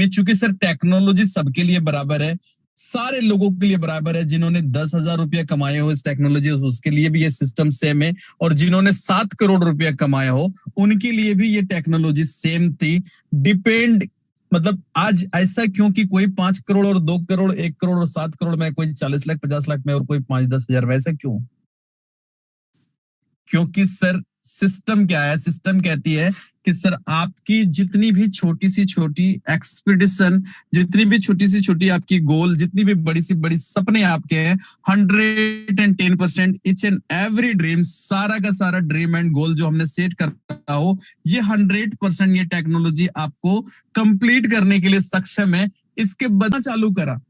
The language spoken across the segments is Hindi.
में, चूंकि सर टेक्नोलॉजी सबके लिए बराबर है, सारे लोगों के लिए बराबर है। जिन्होंने 10,000 रुपया कमाए हो इस टेक्नोलॉजी, उसके लिए भी ये सिस्टम सेम है, और जिन्होंने 7 करोड़ रुपया कमाया हो उनके लिए भी ये टेक्नोलॉजी सेम थी। डिपेंड, मतलब आज ऐसा क्यों कि कोई 5 करोड़ और 2 करोड़, 1 करोड़ और 7 करोड़ में, कोई 40 लाख 50 लाख में और कोई 5-10 हजार, वैसा क्यों? क्योंकि सर सिस्टम क्या है, सिस्टम कहती है कि सर आपकी जितनी भी छोटी सी छोटी एक्सपेडिशन, जितनी भी छोटी सी छोटी आपकी गोल, जितनी भी बड़ी सी बड़ी सपने आपके हैं, 110% ईच एंड एवरी ड्रीम, सारा का सारा ड्रीम एंड गोल जो हमने सेट करा हो, ये 100% ये टेक्नोलॉजी आपको कंप्लीट करने के लिए सक्षम है। इसके बदला चालू करा,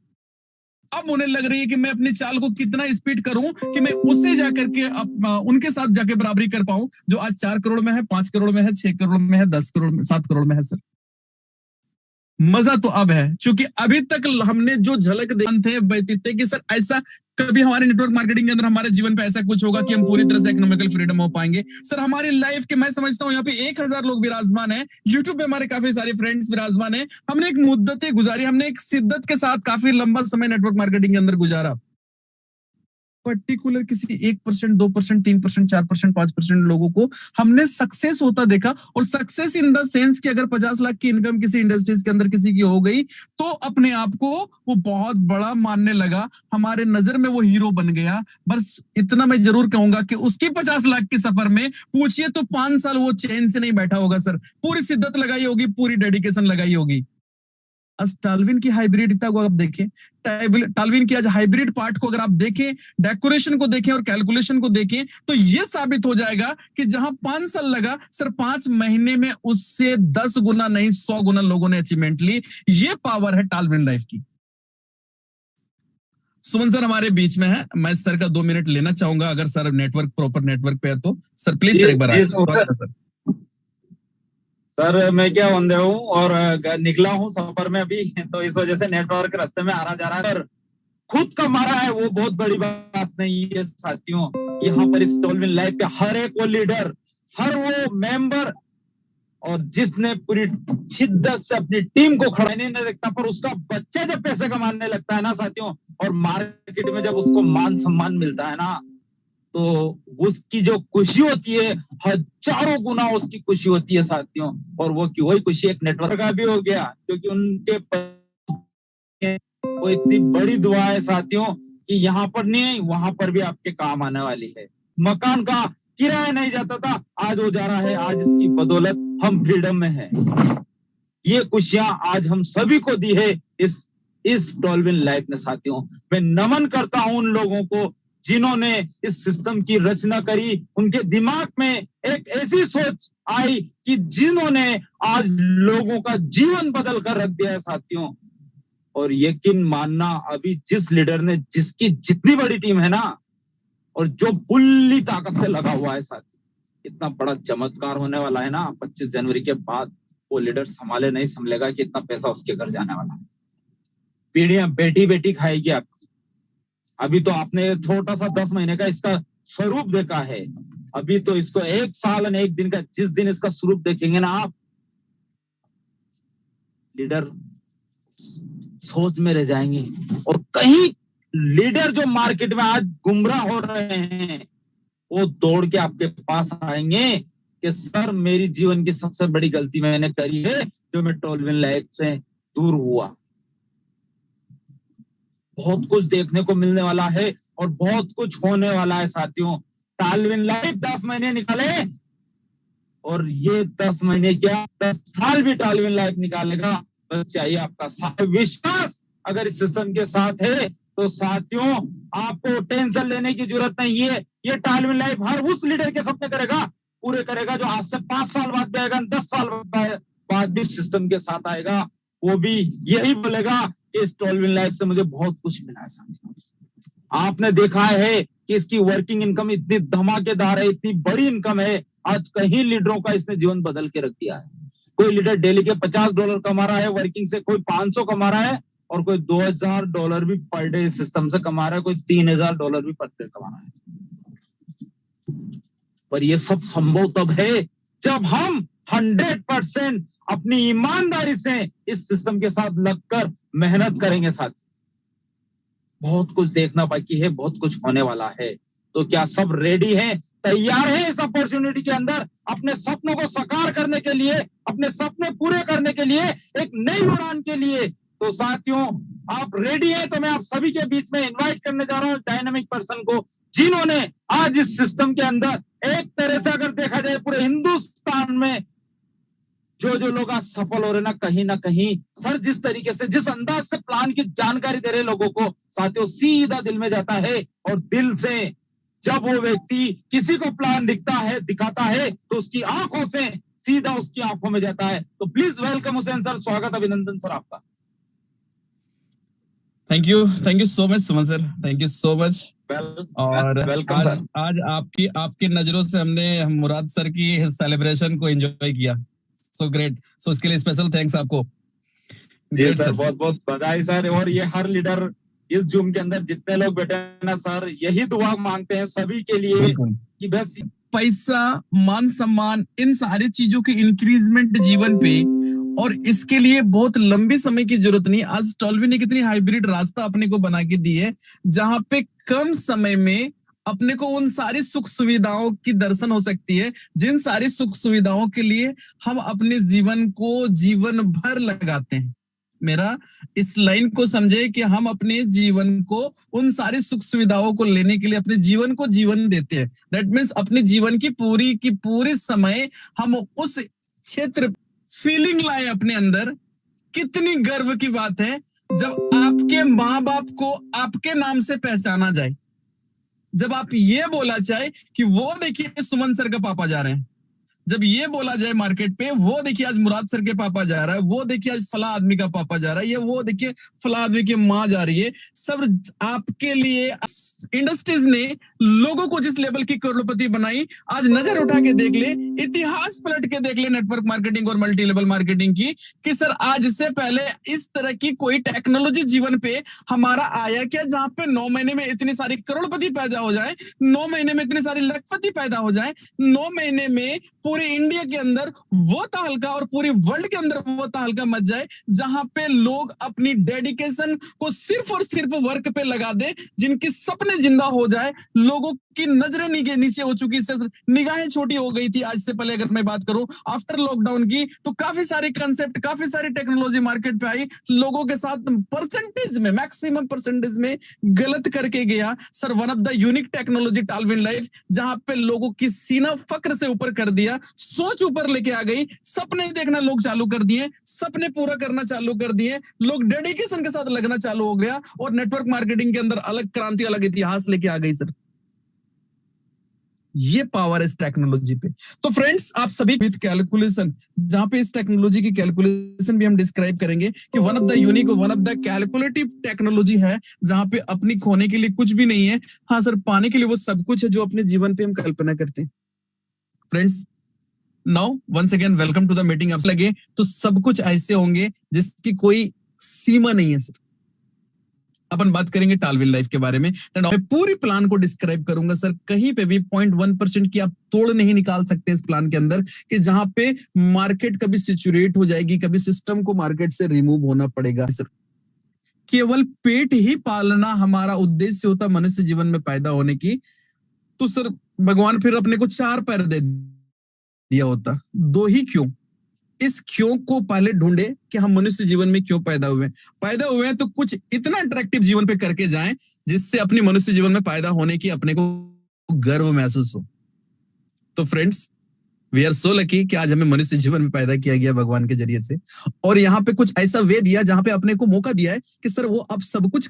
अब उन्हें लग रही है कि मैं अपनी चाल को कितना स्पीड करूं कि मैं उससे जाकर के उनके साथ जाके बराबरी कर पाऊं, जो आज 4 करोड़ में है, 5 करोड़ में है, 6 करोड़ में है, 10 करोड़ में, 7 करोड़ में है। सर मजा तो अब है, क्योंकि अभी तक हमने जो झलक थे व्यतीत थे कि सर ऐसा कभी हमारे नेटवर्क मार्केटिंग के अंदर हमारे जीवन पे ऐसा कुछ होगा कि हम पूरी तरह से इकोनॉमिकल फ्रीडम हो पाएंगे। सर हमारी लाइफ के, मैं समझता हूँ यहाँ पे 1000 लोग विराजमान है, यूट्यूब पे हमारे काफी सारे फ्रेंड्स विराजमान है। हमने एक मुद्दतें गुजारी, हमने एक शिद्दत के साथ काफी लंबा समय नेटवर्क मार्केटिंग के अंदर गुजारा। पर्टिकुलर किसी 1%, 2%, 3%, 4%, 5% लोगों को हमने सक्सेस होता देखा, और सक्सेस इन द सेंस कि अगर 50 लाख की इनकम किसी इंडस्ट्रीज के अंदर किसी की हो गई तो अपने आप को वो बहुत बड़ा मानने लगा, हमारे नजर में वो हीरो बन गया। बस इतना मैं जरूर कहूंगा कि उसकी 50 लाख की सफर में पूछिए तो 5 साल वो चैन से नहीं बैठा होगा सर, पूरी शिद्दत लगाई होगी, पूरी डेडिकेशन लगाई होगी। आज टाल्विन की हाइब्रिडिटा को आप देखें, टाल्विन की आज हाइब्रिड पार्ट को अगर आप देखें, डेकोरेशन को देखें और कैलकुलेशन को देखें, तो यह साबित हो जाएगा कि जहां 5 साल लगा सर, 5 महीने में उससे 10 गुना नहीं 100 गुना लोगों ने अचीवमेंट ली। ये पावर है टाल्विन लाइफ की। सुमन सर हमारे बीच में है, मैं सर का 2 मिनट लेना चाहूंगा, अगर सर नेटवर्क प्रॉपर नेटवर्क पे है तो सर प्लीज सर एक बार आए। सर मैं क्या बंदे हूँ और निकला हूँ सफर में अभी, तो इस वजह से नेटवर्क रास्ते में आ रहा जा रहा है। पर खुद कमारा है वो बहुत बड़ी बात नहीं है साथियों। यहाँ पर इस टाल्विन लाइफ के हर एक वो लीडर, हर वो मेंबर, और जिसने पूरी शिद्दत से अपनी टीम को खड़ा नहीं देखता, पर उसका बच्चा जब पैसे कमाने लगता है ना साथियों, और मार्केट में जब उसको मान सम्मान मिलता है ना, तो उसकी जो खुशी होती है हजारों गुना उसकी खुशी होती है साथियों। और वो वही खुशी एक नेटवर्क का भी हो गया, क्योंकि उनके वो इतनी बड़ी दुआ है साथियों कि यहाँ पर नहीं वहां पर भी आपके काम आने वाली है। मकान का किराया नहीं जाता था, आज वो जा रहा है, आज इसकी बदौलत हम फ्रीडम में हैं। ये खुशियां आज हम सभी को दी है इस टाल्विन लाइफ ने साथियों। मैं नमन करता हूं उन लोगों को जिन्होंने इस सिस्टम की रचना करी, उनके दिमाग में एक ऐसी सोच आई कि जिन्होंने आज लोगों का जीवन बदल कर रख दिया है साथियों। और यकीन मानना, अभी जिस लीडर ने, जिसकी जितनी बड़ी टीम है ना, और जो बुल्ली ताकत से लगा हुआ है साथियों, इतना बड़ा चमत्कार होने वाला है ना 25 जनवरी के बाद। वो लीडर संभाले नहीं संभलेगा कि इतना पैसा उसके घर जाने वाला है। पीढ़ियां बेटी बेटी खाएगी आपकी। अभी तो आपने छोटा सा 10 महीने का इसका स्वरूप देखा है, अभी तो इसको 1 साल और 1 दिन का, जिस दिन इसका स्वरूप देखेंगे ना आप, लीडर सोच में रह जाएंगे। और कहीं लीडर जो मार्केट में आज गुमराह हो रहे हैं, वो दौड़ के आपके पास आएंगे कि सर मेरी जीवन की सबसे बड़ी गलती मैंने करी है, जो मैं टाल्विन लाइफ से दूर हुआ। बहुत कुछ देखने को मिलने वाला है और बहुत कुछ होने वाला है साथियों। टाल्विन लाइफ 10 महीने निकाले, और ये 10 महीने क्या 10 साल भी टाल्विन लाइफ निकालेगा। बस चाहिए आपका साथ, विश्वास अगर इस सिस्टम के साथ है तो साथियों आपको टेंशन लेने की जरूरत नहीं है। ये टाल्विन लाइफ हर उस लीडर के सपने पूरे करेगा जो आज से 5 साल बाद भी आएगा, 10 साल बाद भी सिस्टम के साथ आएगा। वो भी यही बोलेगा कि इस टाल्विन लाइफ से मुझे बहुत कुछ मिला है साथियों। आपने देखा है कि इसकी वर्किंग इनकम इतनी धमाकेदार है, इतनी बड़ी इनकम है, आज कहीं लीडरों का इसने जीवन बदल के रख दिया है। कोई लीडर डेली के $50 कमा रहा है वर्किंग से, कोई 500 कमा रहा है, और कोई $2000 भी पर डे सिस्टम से कमा रहा है, कोई $3000 भी पर डे कमा रहा है। पर ये सब संभव तब है जब हम 100% अपनी ईमानदारी से इस सिस्टम के साथ लगकर मेहनत करेंगे साथियों, बहुत कुछ देखना बाकी है, बहुत कुछ होने वाला है। तो क्या सब रेडी हैं, तैयार हैं इस अपॉर्चुनिटी के अंदर अपने सपनों को साकार करने के लिए, अपने सपने पूरे करने के लिए, एक नई उड़ान के लिए? तो साथियों, आप रेडी हैं? तो मैं आप सभी के बीच में इनवाइट करने जा रहा हूं डायनामिक पर्सन को, जिन्होंने आज इस सिस्टम के अंदर एक तरह से अगर देखा जाए पूरे हिंदुस्तान में जो लोग आज सफल हो रहे ना कहीं सर, जिस तरीके से, जिस अंदाज से प्लान की जानकारी दे रहे लोगों को, साथियों सीधा दिल में जाता है। और दिल से जब वो व्यक्ति किसी को प्लान दिखाता है तो उसकी आंखों से सीधा उसकी आंखों में जाता है। तो प्लीज वेलकम हुसैन सर, स्वागत, अभिनंदन सर आपका। Thank you so much Suman sir, thank you so much. और आज आपकी नजरों से हमने मुराद सर की सेलिब्रेशन को एंजॉय किया। सो ग्रेट, सो इसके लिए स्पेशल थैंक्स आपको। जी सर, बहुत बहुत बधाई सर। और ये हर लीडर इस जूम के अंदर जितने लोग बैठे हैं ना सर, यही दुआ मांगते हैं सभी के लिए कि बस पैसा, मान सम्मान, इन सारी चीजों की इंक्रीजमेंट जीवन पे, और इसके लिए बहुत लंबे समय की जरूरत नहीं। आज टॉलवी ने कितनी हाइब्रिड रास्ता अपने को बना के दी है, जहां पे कम समय में अपने को उन सारी सुख सुविधाओं की दर्शन हो सकती है, जिन सारी सुख सुविधाओं के लिए हम अपने जीवन को जीवन भर लगाते हैं। मेरा इस लाइन को समझे कि हम अपने जीवन को उन सारी सुख सुविधाओं को लेने के लिए अपने जीवन को जीवन देते हैं। दैट मीन्स अपने जीवन की पूरी समय हम उस क्षेत्र फीलिंग लाए अपने अंदर। कितनी गर्व की बात है जब आपके माँ बाप को आपके नाम से पहचाना जाए, जब आप ये बोला जाए कि वो देखिए सुमन सर का पापा जा रहे हैं, जब ये बोला जाए मार्केट पे, वो देखिए आज मुराद सर के पापा जा रहा है, वो देखिए आज फला आदमी का पापा जा रहा है, ये वो देखिए फला आदमी की माँ जा रही है। सब आपके लिए इंडस्ट्रीज ने लोगों को जिस लेवल की करोड़पति बनाई, आज नजर उठा के देख ले, इतिहास पलट के देख ले नेटवर्क मार्केटिंग और मल्टी लेवल मार्केटिंग की, कि सर आज से पहले इस तरह की कोई टेक्नोलॉजी जीवन पे हमारा आया क्या, जहां पे 9 महीने में इतनी सारी करोड़पति पैदा हो जाए, 9 महीने में इतनी सारी लखपति पैदा हो जाए, 9 महीने में पूरे इंडिया के अंदर वो तहलका और पूरी वर्ल्ड के अंदर वो तहलका मच जाए, जहां पे लोग अपनी डेडिकेशन को सिर्फ और सिर्फ वर्क पे लगा दे, जिनके सपने जिंदा हो जाए। लोगों की नजरें नीचे हो चुकी, निगाहें छोटी हो गई थी। आज से पहले अगर मैं बात करूं आफ्टर लॉकडाउन की, तो काफी सारे कंसेप्ट, काफी सारी टेक्नोलॉजी मार्केट पे आई, लोगों के साथ परसेंटेज में, मैक्सिमम परसेंटेज में गलत करके गया। Sir one of the unique technology टालविन लाइफ, जहां पे लोगों की सीना फक्र से ऊपर कर दिया, सोच ऊपर लेके आ गई, सपने देखना लोग चालू कर दिए, सपने पूरा करना चालू कर दिए, लोग डेडिकेशन के साथ लगना चालू हो गया, और नेटवर्क मार्केटिंग के अंदर अलग क्रांति, अलग इतिहास लेके आ गई। सर ये पावर है इस टेक्नोलॉजी पे। तो फ्रेंड्स, आप सभी विद कैलकुलेशन, जहां पे इस टेक्नोलॉजी की कैलकुलेशन भी हम डिस्क्राइब करेंगे कि one of the unique, one of the calculative technology है, जहां पे अपनी खोने के लिए कुछ भी नहीं है, हाँ सर पाने के लिए वो सब कुछ है जो अपने जीवन पे हम कल्पना करते हैं। Friends, now once again welcome to the meeting. आप लगे तो सब कुछ ऐसे होंगे जिसकी कोई सीमा नहीं है। सर अपन बात करेंगे टालविन लाइफ के बारे में, मैं पूरी प्लान को डिस्क्राइब करूंगा। सर कहीं पे भी 0.1% की आप तोड़ नहीं निकाल सकते इस प्लान के अंदर, कि जहां पे मार्केट कभी सिचुएट हो जाएगी, कभी सिस्टम को मार्केट से रिमूव होना पड़ेगा। सर केवल पेट ही पालना हमारा उद्देश्य होता मनुष्य जीवन में पैदा होने की, तो सर भगवान फिर अपने को 4 पैर दे दिया होता, 2 ही क्यों? इस क्यों को पहले ढूंढे कि हम मनुष्य जीवन में क्यों पैदा हुए हैं, तो कुछ इतना अट्रैक्टिव जीवन पे करके जाएं जिससे अपनी मनुष्य जीवन में पैदा होने की अपने को गर्व महसूस हो। तो friends, we are so lucky कि आज हमें मनुष्य जीवन में पैदा किया गया भगवान के जरिए से, और यहाँ पे कुछ ऐसा वे दिया जहां पे अपने को मौका दिया है कि सर वो अब सब कुछ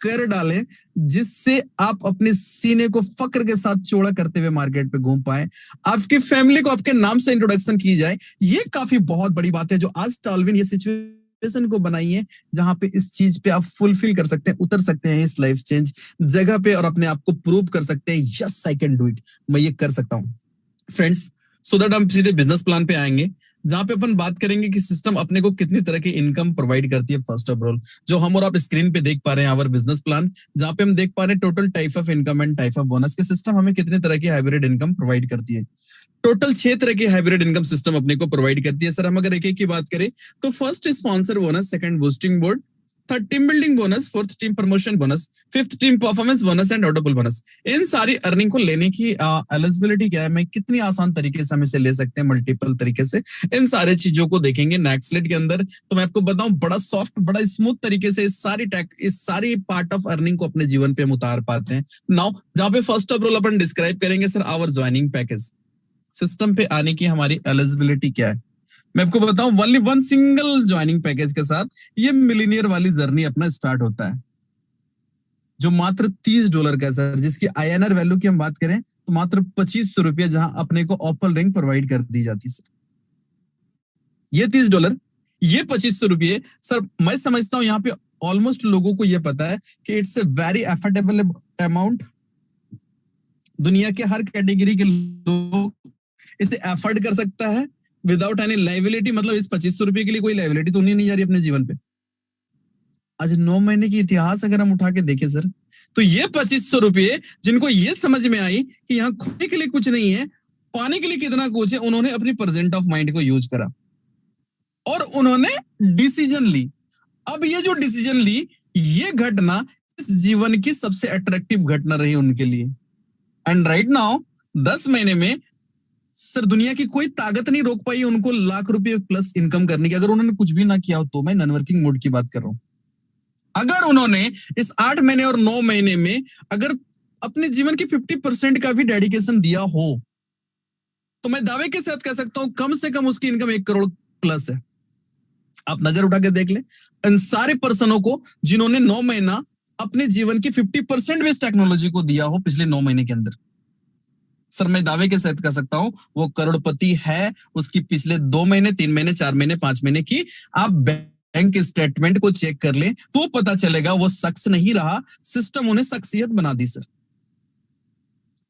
कर डालें जिससे आप अपने सीने को फक्र के साथ चौड़ा करते हुए मार्केट पे घूम पाए, आपकी फैमिली को आपके नाम से इंट्रोडक्शन की जाए। ये काफी बहुत बड़ी बात है जो आज टालविन ये सिचुएशन को बनाई है, जहां पे इस चीज पे आप फुलफिल कर सकते हैं, उतर सकते हैं इस लाइफ चेंज जगह पे, और अपने आप को प्रूव कर सकते हैं, yes I can do it, मैं ये कर सकता हूँ। फ्रेंड्स, सो दैट हम सीधे बिजनेस प्लान पे आएंगे, जहां पे अपन बात करेंगे कि सिस्टम अपने को कितनी तरह की इनकम प्रोवाइड करती है। फर्स्ट ऑफ ऑल, जो हम और आप स्क्रीन पे देख पा रहे हैं आवर बिजनेस प्लान, जहां पे हम देख पा रहे हैं total type of income and type of bonus के सिस्टम हमें कितने तरह की हाइब्रिड इनकम प्रोवाइड करती है। टोटल 6 तरह के हाइब्रिड इनकम सिस्टम अपने को प्रोवाइड करती है सर। हम अगर एक एक की बात करें तो first sponsor bonus, second boosting board, third team building bonus, fourth team promotion bonus, fifth team performance bonus and autopool bonus. इन सारी अर्निंग को लेने की एलिजिबिलिटी क्या है, मैं कितनी आसान तरीके से हम इसे ले सकते हैं, मल्टीपल तरीके से, इन सारे चीजों को देखेंगे नेक्स्ट स्लाइड के अंदर। तो मैं आपको बताऊं बड़ा सॉफ्ट, बड़ा स्मूथ तरीके से इस सारी पार्ट ऑफ अर्निंग को अपने जीवन पे हम उतार पाते हैं। नाउ जहां पे फर्स्ट ऑफ ऑल अपन डिस्क्राइब करेंगे sir our joining package, system पे आने की हमारी एलिजिबिलिटी क्या है। मैं आपको बताऊं only one single joining package के साथ ये मिलीनियर वाली जर्नी अपना स्टार्ट होता है, जो मात्र $30 का है सर, जिसकी INR वैल्यू की हम बात करें तो मात्र 2500 रुपया, जहां अपने को ओपल रिंग प्रोवाइड कर दी जाती है सर। ये $30, ये 2500 रुपये सर, मैं समझता हूं यहाँ पे ऑलमोस्ट लोगों को ये पता है कि it's a very affordable amount. दुनिया के हर कैटेगरी के लोग इसे अफोर्ड कर सकता है विदाउट एनी लाइबिलिटी। मतलब इस 2500 रुपये के लिए कोई लाइबिलिटी तो नहीं जा रही अपने जीवन पे। आज 9 महीने की इतिहास अगर हम उठा के देखें सर, तो ये 2500 रुपये जिनको ये समझ में आई कि यहाँ खोने के लिए कुछ नहीं है, पाने के लिए कितना कुछ है, उन्होंने अपनी प्रेजेंट ऑफ माइंड को यूज करा और उन्होंने डिसीजन ली। अब ये जो डिसीजन ली, ये घटना इस जीवन की सबसे अट्रैक्टिव घटना रही उनके लिए। एंड राइट नाउ 10 महीने में सर दुनिया की कोई ताकत नहीं रोक पाई उनको लाख रुपए प्लस इनकम करने की, अगर उन्होंने कुछ भी ना किया हो तो। मैं नॉन वर्किंग मोड की बात कर रहा हूं। अगर उन्होंने इस 8 महीने और 9 महीने में अगर अपने जीवन की 50% का भी डेडिकेशन दिया हो, तो मैं दावे के साथ कह सकता हूं कम से कम उसकी इनकम 1 करोड़ प्लस है। आप नजर उठा के देख ले इन सारे पर्सनों को जिन्होंने 9 महीना अपने जीवन की 50% भी इस टेक्नोलॉजी को दिया हो पिछले 9 महीने के अंदर, सर मैं दावे के साथ कह सकता हूं वो करोड़पति है। उसकी पिछले 2 महीने, 3 महीने, 4 महीने, 5 महीने की आप बैंक स्टेटमेंट को चेक कर लें तो पता चलेगा वो शख्स नहीं रहा, सिस्टम उन्हें शख्सियत बना दी सर।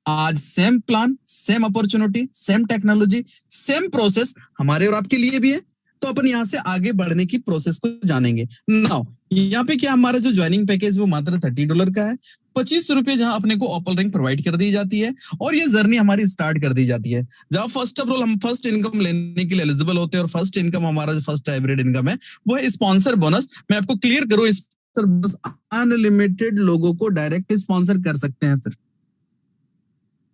आज same plan, same opportunity, same technology, same process हमारे और आपके लिए भी है। तो अपन यहाँ से आगे बढ़ने की प्रोसेस को जानेंगे। नाउ यहाँ पे क्या हमारा जो ज्वाइनिंग पैकेज वो मात्र $30 का है। 2500 रुपये जहां अपने को ओपल रिंग प्रोवाइड कर दी जाती है और ये जर्नी हमारी स्टार्ट कर दी जाती है। जहां फर्स्ट ऑफ ऑल हम फर्स्ट इनकम लेने के लिए एलिजिबल होते हैं और फर्स्ट इनकम हमारा जो फर्स्ट हाइब्रिड इनकम है वो है स्पॉन्सर बोनस। मैं आपको क्लियर करूं, अनलिमिटेड लोगों को डायरेक्ट स्पॉन्सर कर सकते हैं सर।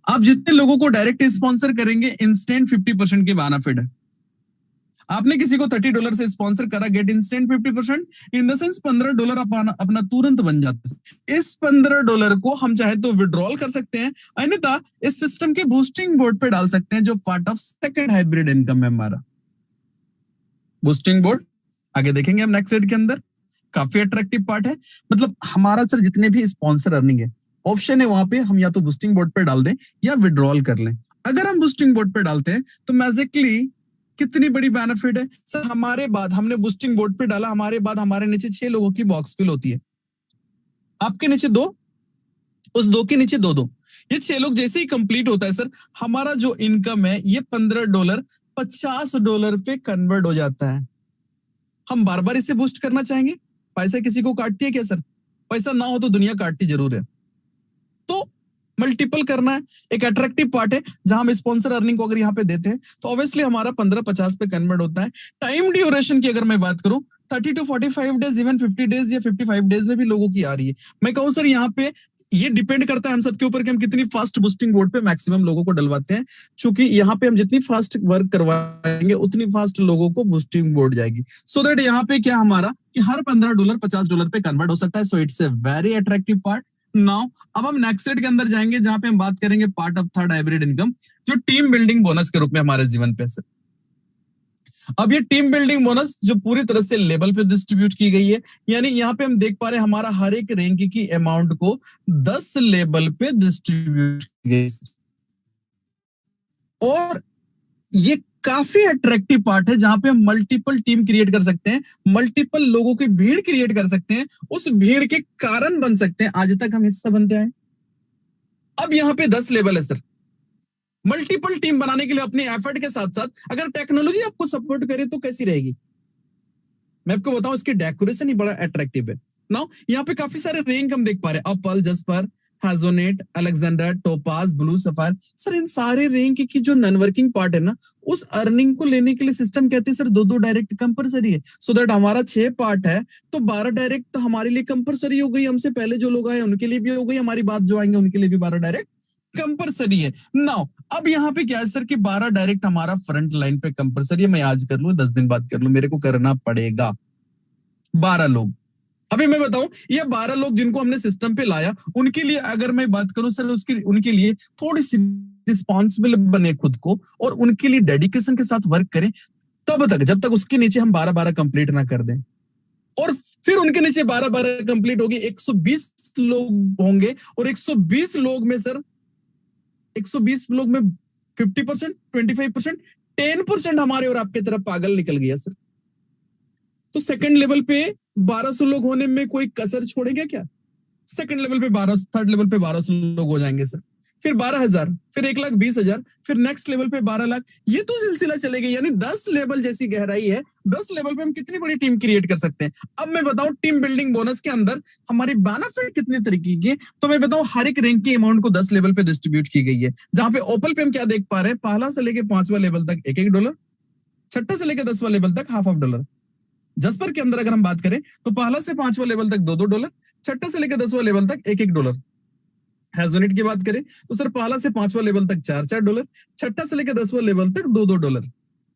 आप जितने लोगों को डायरेक्ट स्पॉन्सर करेंगे इंस्टेंट 50% की बेनिफिट है। आपने किसी को $30 से स्पॉन्सर करा, get instant 50%, in the sense $15 अपना तुरंत बन जाता है। इस $15 को हम चाहे तो विड्रॉल कर सकते हैं, अन्यथा इस सिस्टम के बूस्टिंग बोर्ड पे डाल सकते हैं, जो part of second hybrid income है हमारा बूस्टिंग बोर्ड। आगे देखेंगे हम नेक्स्ट स्लाइड के अंदर, काफी अट्रैक्टिव पार्ट है। मतलब हमारा सर जितने भी स्पॉन्सर अर्निंग है ऑप्शन है वहां पे, हम या तो बूस्टिंग बोर्ड पे डाल दें या विड्रॉल कर लें। अगर हम बूस्टिंग बोर्ड पे डालते हैं तो मैजिकली कितनी बड़ी बेनिफिट है सर। हमारे बाद हमने बूस्टिंग बोर्ड पे डाला, हमारे बाद हमारे नीचे 6 लोगों की बॉक्स फिल होती है। आपके नीचे 2, उस 2 के नीचे 2-2, ये 6 लोग जैसे ही कंप्लीट होता है सर, हमारा जो इनकम है ये $15 $50 पे कन्वर्ट हो जाता है। हम बार बार इसे बूस्ट करना चाहेंगे। पैसा किसी को काटती है क्या सर? पैसा ना हो तो दुनिया काटती जरूर है। तो मल्टीपल करना है, एक अट्रैक्टिव पार्ट है। जहां हम स्पॉन्सर अर्निंग को अगर यहाँ पे देते हैं तो ऑब्वियसली हमारा 15-50 पे कन्वर्ट होता है। टाइम ड्यूरेशन की अगर मैं बात करूं 30 to 45 डेज, इवन 50 डेज या 55 डेज में भी लोगों की आ रही है। मैं कहूं सर यहाँ पे ये डिपेंड करता है हम सबके ऊपर कि हम कितनी फास्ट बूस्टिंग बोर्ड पे मैक्सिमम लोगों को डलवाते हैं। क्योंकि यहाँ पे हम जितनी फास्ट वर्क करवाएंगे उतनी फास्ट लोगों को बूस्टिंग बोर्ड जाएगी। सो दैट यहाँ पे क्या हमारा कि हर $15 $50 पे कन्वर्ट हो सकता है। So it's a very attractive part. Now अब हम नेक्स्ट स्लाइड के अंदर जाएंगे जहां पे हम बात करेंगे part of third hybrid income, जो टीम बिल्डिंग बोनस के रूप में हमारे जीवन पे सर। अब ये टीम बिल्डिंग बोनस जो पूरी तरह से लेवल पे डिस्ट्रीब्यूट की गई है, यानी यहाँ पे हम देख पा रहे हैं हमारा हर एक रैंक की अमाउंट को 10 लेवल पे डिस्ट्रीब्यूट की गई और ये काफी अट्रैक्टिव पार्ट है जहां पे हम मल्टीपल टीम क्रिएट कर सकते हैं, मल्टीपल लोगों की भीड़ क्रिएट कर सकते हैं, उस भीड़ के कारण बन सकते हैं। आज तक हम हिस्सा बनते आए। अब यहाँ पे 10 लेवल है सर। मल्टीपल टीम बनाने के लिए अपने एफर्ट के साथ साथ अगर टेक्नोलॉजी आपको सपोर्ट करे तो कैसी रहेगी? मैं आपको बताऊं, इसकी डेकोरेशन ही बड़ा अट्रैक्टिव है। नाउ यहाँ पे काफी सारे रैंक हम देख पा रहे हैं, अपल, जस्पर, हाजोनेट, Alexander, topaz, blue sapphire. Sir इन सारे रैंक की जो नॉन वर्किंग पार्ट है ना, उस अर्निंग को लेने के लिए सिस्टम कहते हैं सर दो दो डायरेक्ट कंपलसरी है। सो दैट हमारा 6 पार्ट है तो 12 डायरेक्ट तो हमारे लिए कंपलसरी हो गई, हमसे पहले जो लोग आए उनके लिए भी हो गई, हमारी बात जो आएंगे उनके लिए भी 12 डायरेक्ट कंपलसरी है। नाउ अब यहाँ पे क्या है सर कि 12 डायरेक्ट हमारा फ्रंट लाइन पे कंपलसरी है। मैं आज कर लूं 10 दिन बाद कर लूं, मेरे को करना पड़ेगा 12 लोग। अभी मैं बताऊं ये 12 लोग जिनको हमने सिस्टम पे लाया, उनके लिए अगर मैं बात करूं सर, उसके उनके लिए थोड़ी सी रिस्पॉन्सिबल बने खुद को और उनके लिए डेडिकेशन के साथ वर्क करें, तब तक जब तक उसके नीचे हम 12-12 कंप्लीट ना कर दें। और फिर उनके नीचे 12-12 कंप्लीट होगी, 120 लोग होंगे और 120 लोग में सर 120 लोग में 50%, 25%, 10% हमारे और आपके तरफ पागल निकल गया सर। तो सेकंड लेवल पे 1200 लोग होने में कोई कसर छोड़ेगा क्या? सेकंड लेवल पे 1200, थर्ड लेवल पे 1200 लोग हो जाएंगे सर, फिर 12,000, फिर 1,20,000, फिर नेक्स्ट लेवल पे 12 लाख, ये तो सिलसिला चलेगा। यानी 10 लेवल जैसी गहराई है, 10 लेवल पे हम कितनी बड़ी टीम क्रिएट कर सकते हैं। अब मैं बताऊं टीम बिल्डिंग बोनस के अंदर हमारी बेनिफिट कितने तरीके की है, तो मैं बताऊं हर एक रैंक की अमाउंट को 10 लेवल पे डिस्ट्रीब्यूट की गई है। जहां पे ओपल पे हम क्या देख पा रहे हैं, पहला से लेके 5वां लेवल तक $1-1, छठा से लेके 10वां लेवल तक $0.5। जस्पर के अंदर अगर हम बात करें तो पहला से 5वां लेवल तक $2-2, छठा से लेकर 10वां लेवल तक $1-1। हैजोनेट की बात करें तो सर पहला से 5वां लेवल तक $4-4, छठा से लेकर 10वां लेवल तक $2-2।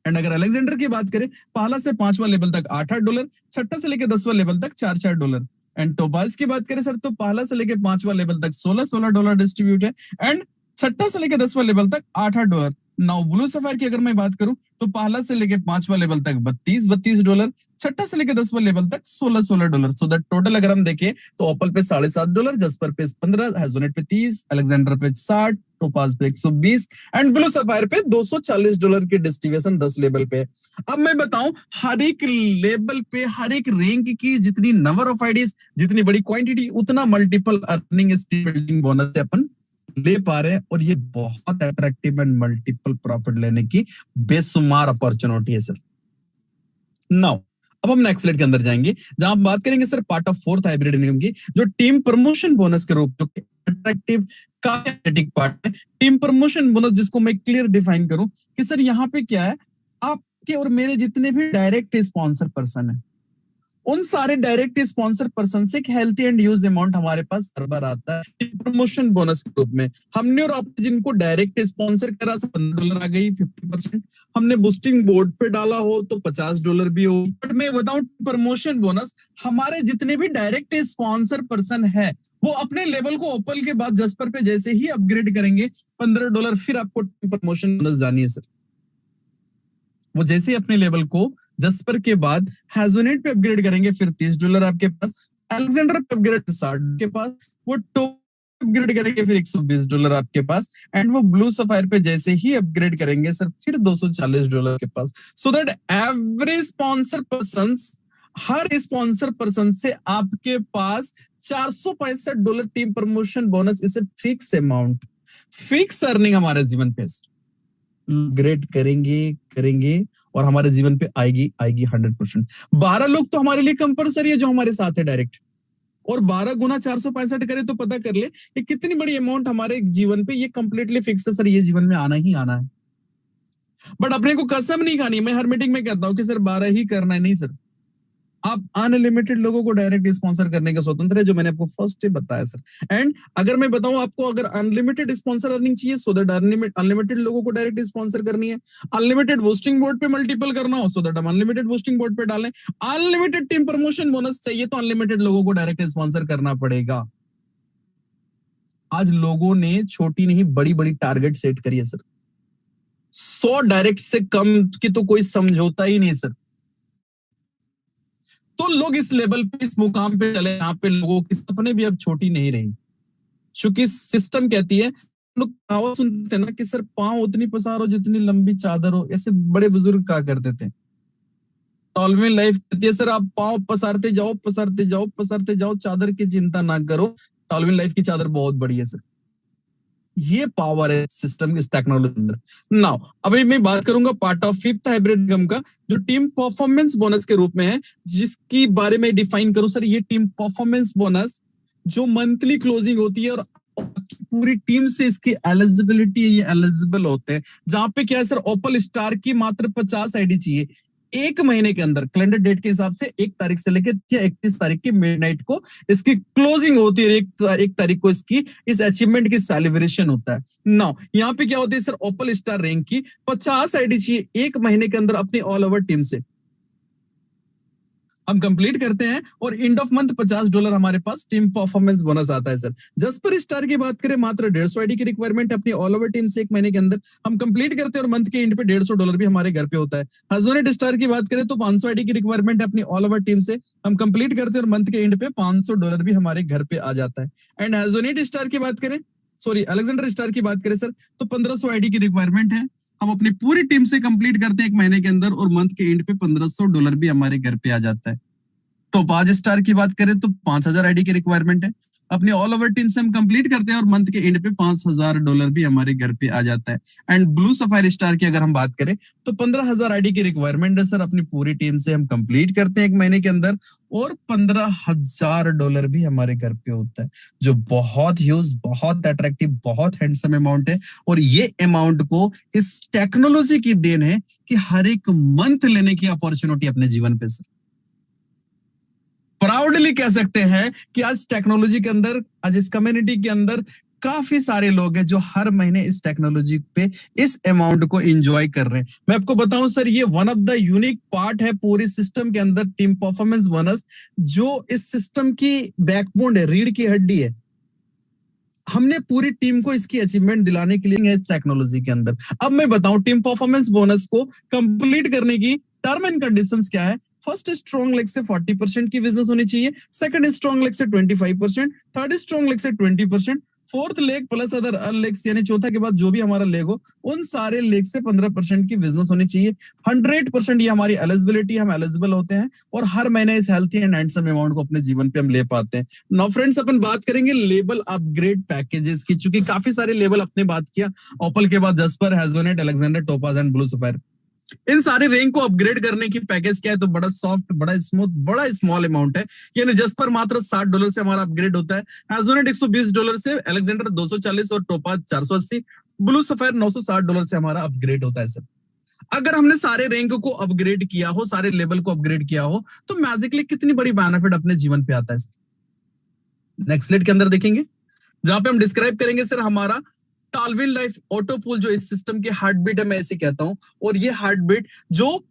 एंड अगर अलेक्जेंडर की बात करें पहला से 5वां लेवल तक $8-8, छठा से लेकर 10वां लेवल तक $4-4। एंड टोपाज की बात करें सर तो पहला से लेकर 5वां लेवल तक $16-16 डिस्ट्रीब्यूट है एंड छठा से लेकर 10वां लेवल तक $8-8। नाउ ब्लू सफायर की अगर मैं बात करूं तो पहला से लेकर 5वां लेवल तक $32-32, छठा से लेकर 10वां लेवल तक $16-16। सो दैट टोटल अगर हम देखें तो ओपल पे $7.5, जस्पर पे 15, हेजोनेट पे 30, अलेक्जेंडर पे 60, टोपाज पे 120 एंड ब्लू सफायर पे $240 की डिस्ट्रीब्यूशन 10 लेवल पे। अब मैं बताऊं हर एक लेवल पे हर एक रैंक की जितनी नंबर ऑफ आईडीज, जितनी बड़ी क्वांटिटी, उतना मल्टीपल अर्निंग बिल्डिंग बोनस से अपन ले पा रहे हैं और ये बहुत अट्रैक्टिव एंड मल्टीपल प्रॉफिट लेने की बेशुमार अपॉर्चुनिटी है सर। नाउ अब हम नेक्स्ट स्लाइड के अंदर जाएंगे जहां हम बात करेंगे sir part of fourth hybrid income की, जो टीम प्रमोशन बोनस के रूप में अट्रैक्टिव काइनेटिक पार्ट है। टीम प्रमोशन बोनस जिसको मैं क्लियर डिफाइन करूं कि सर यहाँ पे क्या है, आपके और मेरे जितने भी डायरेक्ट स्पॉन्सर पर्सन है, उन सारे डायरेक्ट स्पॉन्सर पर्सन से एक हेल्थी एंड यूज अमाउंट हमारे पास हर बार आता है प्रमोशन बोनस के रूप में। हमने और आपने जिनको डायरेक्ट स्पॉन्सर करा $15 आ गई, 50%। हमने बूस्टिंग बोर्ड पे डाला हो तो $50 भी हो। बट मैं बताऊं प्रमोशन बोनस हमारे जितने भी डायरेक्ट स्पॉन्सर पर्सन है वो अपने लेवल को ओपल के बाद जस्पर पे जैसे ही अपग्रेड करेंगे $15, फिर आपको प्रमोशन बोनस जानिए सर। वो जैसे अपने लेवल को जस्पर के बाद हैजोनेट पे अपग्रेड करेंगे फिर $30 आपके पास, अलेक्जेंडर पे अपग्रेड 60 के पास, वो अपग्रेड करेंगे फिर $120 आपके पास एंड वो ब्लू सफायर पे जैसे ही अपग्रेड करेंगे सर फिर $240 के पास। So that every sponsor person, हर स्पॉन्सर पर्सन से आपके पास $465 टीम प्रमोशन बोनस इसे फिक्स अमाउंट, फिक्स अर्निंग हमारे जीवन पे ग्रेड करेंगे और हमारे जीवन पे आएगी 100%। 12 लोग तो हमारे लिए कंपलसरी है जो हमारे साथ है डायरेक्ट, और 12 गुना 465 करे तो पता कर ले ये कितनी बड़ी अमाउंट हमारे जीवन पे, ये कंप्लीटली फिक्स है सर, ये जीवन में आना ही आना है। बट अपने को कसम नहीं खानी। मैं हर मीटिंग में कहता हूं कि सर 12 ही करना है, नहीं सर, आप अनलिमिटेड लोगों को डायरेक्ट स्पॉन्सर करने का स्वतंत्र है, जो मैंने आपको फर्स्ट डे बताया सर। एंड अगर मैं बताऊं आपको अगर अनलिमिटेड स्पॉन्सर अर्निंग चाहिए सो दैट अनलिमिटेड लोगों को डायरेक्ट स्पॉन्सर करनी है, अनलिमिटेड बूस्टिंग बोर्ड पे मल्टीपल करना हो सो दैट हम अनलिमिटेड बूस्टिंग बोर्ड पे डालें, अनलिमिटेड टीम प्रमोशन बोनस चाहिए तो अनलिमिटेड लोगों को डायरेक्ट स्पॉन्सर करना पड़ेगा। आज लोगों ने छोटी नहीं बड़ी बड़ी टारगेट सेट करी है सर। 100 डायरेक्ट से कम की तो कोई समझौता ही नहीं सर। तो लोग इस लेवल पे, इस मुकाम पे चले यहाँ पे लोगों की सपने भी अब छोटी नहीं रही, क्योंकि सिस्टम कहती है, लोग कहावत सुनते हैं ना कि सर पांव उतनी पसारो जितनी लंबी चादर हो, ऐसे बड़े बुजुर्ग कहा करते थे। टॉलविन लाइफ कहती है सर आप पांव पसारते जाओ पसारते जाओ पसारते जाओ, चादर की चिंता ना करो, टॉलविन लाइफ की चादर बहुत बड़ी है सर। ये पावर है सिस्टम इस टेक्नोलॉजी के अंदर। नाउ अभी मैं बात करूंगा part of fifth hybrid income का, जो टीम परफॉर्मेंस बोनस के रूप में है, जिसकी बारे में डिफाइन करूं सर, ये टीम परफॉर्मेंस बोनस जो मंथली क्लोजिंग होती है और पूरी टीम से इसकी एलिजिबिलिटी, ये एलिजिबल होते हैं, जहां पे क्या है सर, ओपल स्टार की मात्र 50 आईडी चाहिए एक महीने के अंदर, कैलेंडर डेट के हिसाब से 1 तारीख से लेकर 31 तारीख की मिडनाइट को इसकी क्लोजिंग होती है, एक तारीख को इसकी इस अचीवमेंट की सेलिब्रेशन होता है। नाउ यहाँ पे क्या होती है सर, ओपल स्टार रैंक की 50 आईडी चाहिए एक महीने के अंदर अपनी ऑल ओवर टीम से हम कंप्लीट करते हैं, और एंड ऑफ मंथ $50 हमारे पास टीम परफॉर्मेंस बोनस आता है सर। जसपर स्टार की बात करें, मात्र 150 आईडी की रिक्वायरमेंट अपनी ऑल ओवर टीम से एक महीने के अंदर हम कंप्लीट करते हैं, और मंथ के एंड पे $150 भी हमारे घर पे होता है। हजोनेट स्टार की बात करें तो 500 आईडी की रिक्वायरमेंट अपनी ऑल ओवर टीम से हम कंप्लीट करते हैं, और मंथ के एंड पे $500 भी हमारे घर पे आ जाता है। एंड हजोनेट स्टार की बात करें, सॉरी अलेक्जेंडर स्टार की बात करें सर, तो 1500 आईडी की रिक्वायरमेंट है, हम अपनी पूरी टीम से कंप्लीट करते हैं एक महीने के अंदर, और मंथ के एंड पे $1500 भी हमारे घर पे आ जाता है। तो 5 स्टार की बात करें तो 5000 आईडी की रिक्वायरमेंट है, अपनी ऑल ओवर टीम से हम कंप्लीट करते हैं, और मंथ के एंड पे $5000 भी हमारे घर पे आ जाता है। एंड ब्लू सफायर स्टार की अगर हम बात करें तो 15000 आईडी की रिक्वायरमेंट है सर, अपनी पूरी टीम से हम कंप्लीट करते हैं एक महीने के अंदर, और $15000 भी हमारे घर पे होता है, जो बहुत ह्यूज, बहुत अट्रैक्टिव, बहुत हैंडसम अमाउंट है। और ये अमाउंट को इस टेक्नोलॉजी की देन है कि हर एक मंथ लेने की अपॉर्चुनिटी अपने जीवन पे सर प्राउडली कह सकते हैं कि आज टेक्नोलॉजी के अंदर, आज इस कम्युनिटी के अंदर काफी सारे लोग हैं जो हर महीने इस टेक्नोलॉजी पे इस अमाउंट को एंजॉय कर रहे हैं। मैं आपको बताऊं सर, ये one of the unique part है पूरी सिस्टम के अंदर, टीम परफॉर्मेंस बोनस, जो इस सिस्टम की बैकबोन है, रीढ़ की हड्डी है। हमने पूरी टीम को इसकी अचीवमेंट दिलाने के लिए इस टेक्नोलॉजी के अंदर। अब मैं बताऊं टीम परफॉर्मेंस बोनस को कंप्लीट करने की टर्म एंड कंडीशंस क्या है। फर्स्ट स्ट्रॉन्ग लेग से 40% की बिजनेस होनी चाहिए, सेकंड स्ट्रॉन्ग लेग से 25%, थर्ड स्ट्रॉन्ग लेग से 20%, fourth leg plus other legs, यानी चौथा के बाद जो भी हमारा लेग हो, उन सारे लेग से 15% की बिजनेस होनी चाहिए। 100% ये हमारी एलिजिबिलिटी, हम एलिजिबल होते हैं, और हर महीने इस हेल्थी एंड हैंडसम अमाउंट को अपने जीवन पे हम ले पाते हैं। नाउ फ्रेंड्स, अपन बात करेंगे लेबल अपग्रेड पैकेजेस की, चूंकि काफी सारे लेवल अपने बात किया, ओपल के बाद जस्पर, हेजोनेट, Alexander, topaz and blue sapphire. इन सारे रैंक को अपग्रेड करने की पैकेज क्या है, तो बड़ा सॉफ्ट, बड़ा स्मूथ, बड़ा स्मॉल अमाउंट है। यानी जस्पर मात्र $60 से हमारा अपग्रेड होता है, हेजोनेट $120 से, अलेक्जेंडर 240 और टोपाज 480, ब्लू सफायर $960 से हमारा अपग्रेड होता है सर। अगर हमने सारे रैंक को अपग्रेड किया हो, सारे लेवल को अपग्रेड किया हो, तो मैजिकली कितनी बड़ी बेनिफिट अपने जीवन पे आता है। नेक्स्ट स्लाइड के अंदर देखेंगे, जहां पे हम डिस्क्राइब करेंगे सर हमारा टालविन लाइफ ऑटो पूल, जो इस सिस्टम की हार्ट बीट है, मैं ऐसे कहता हूं, और ये हार्ट बीट जो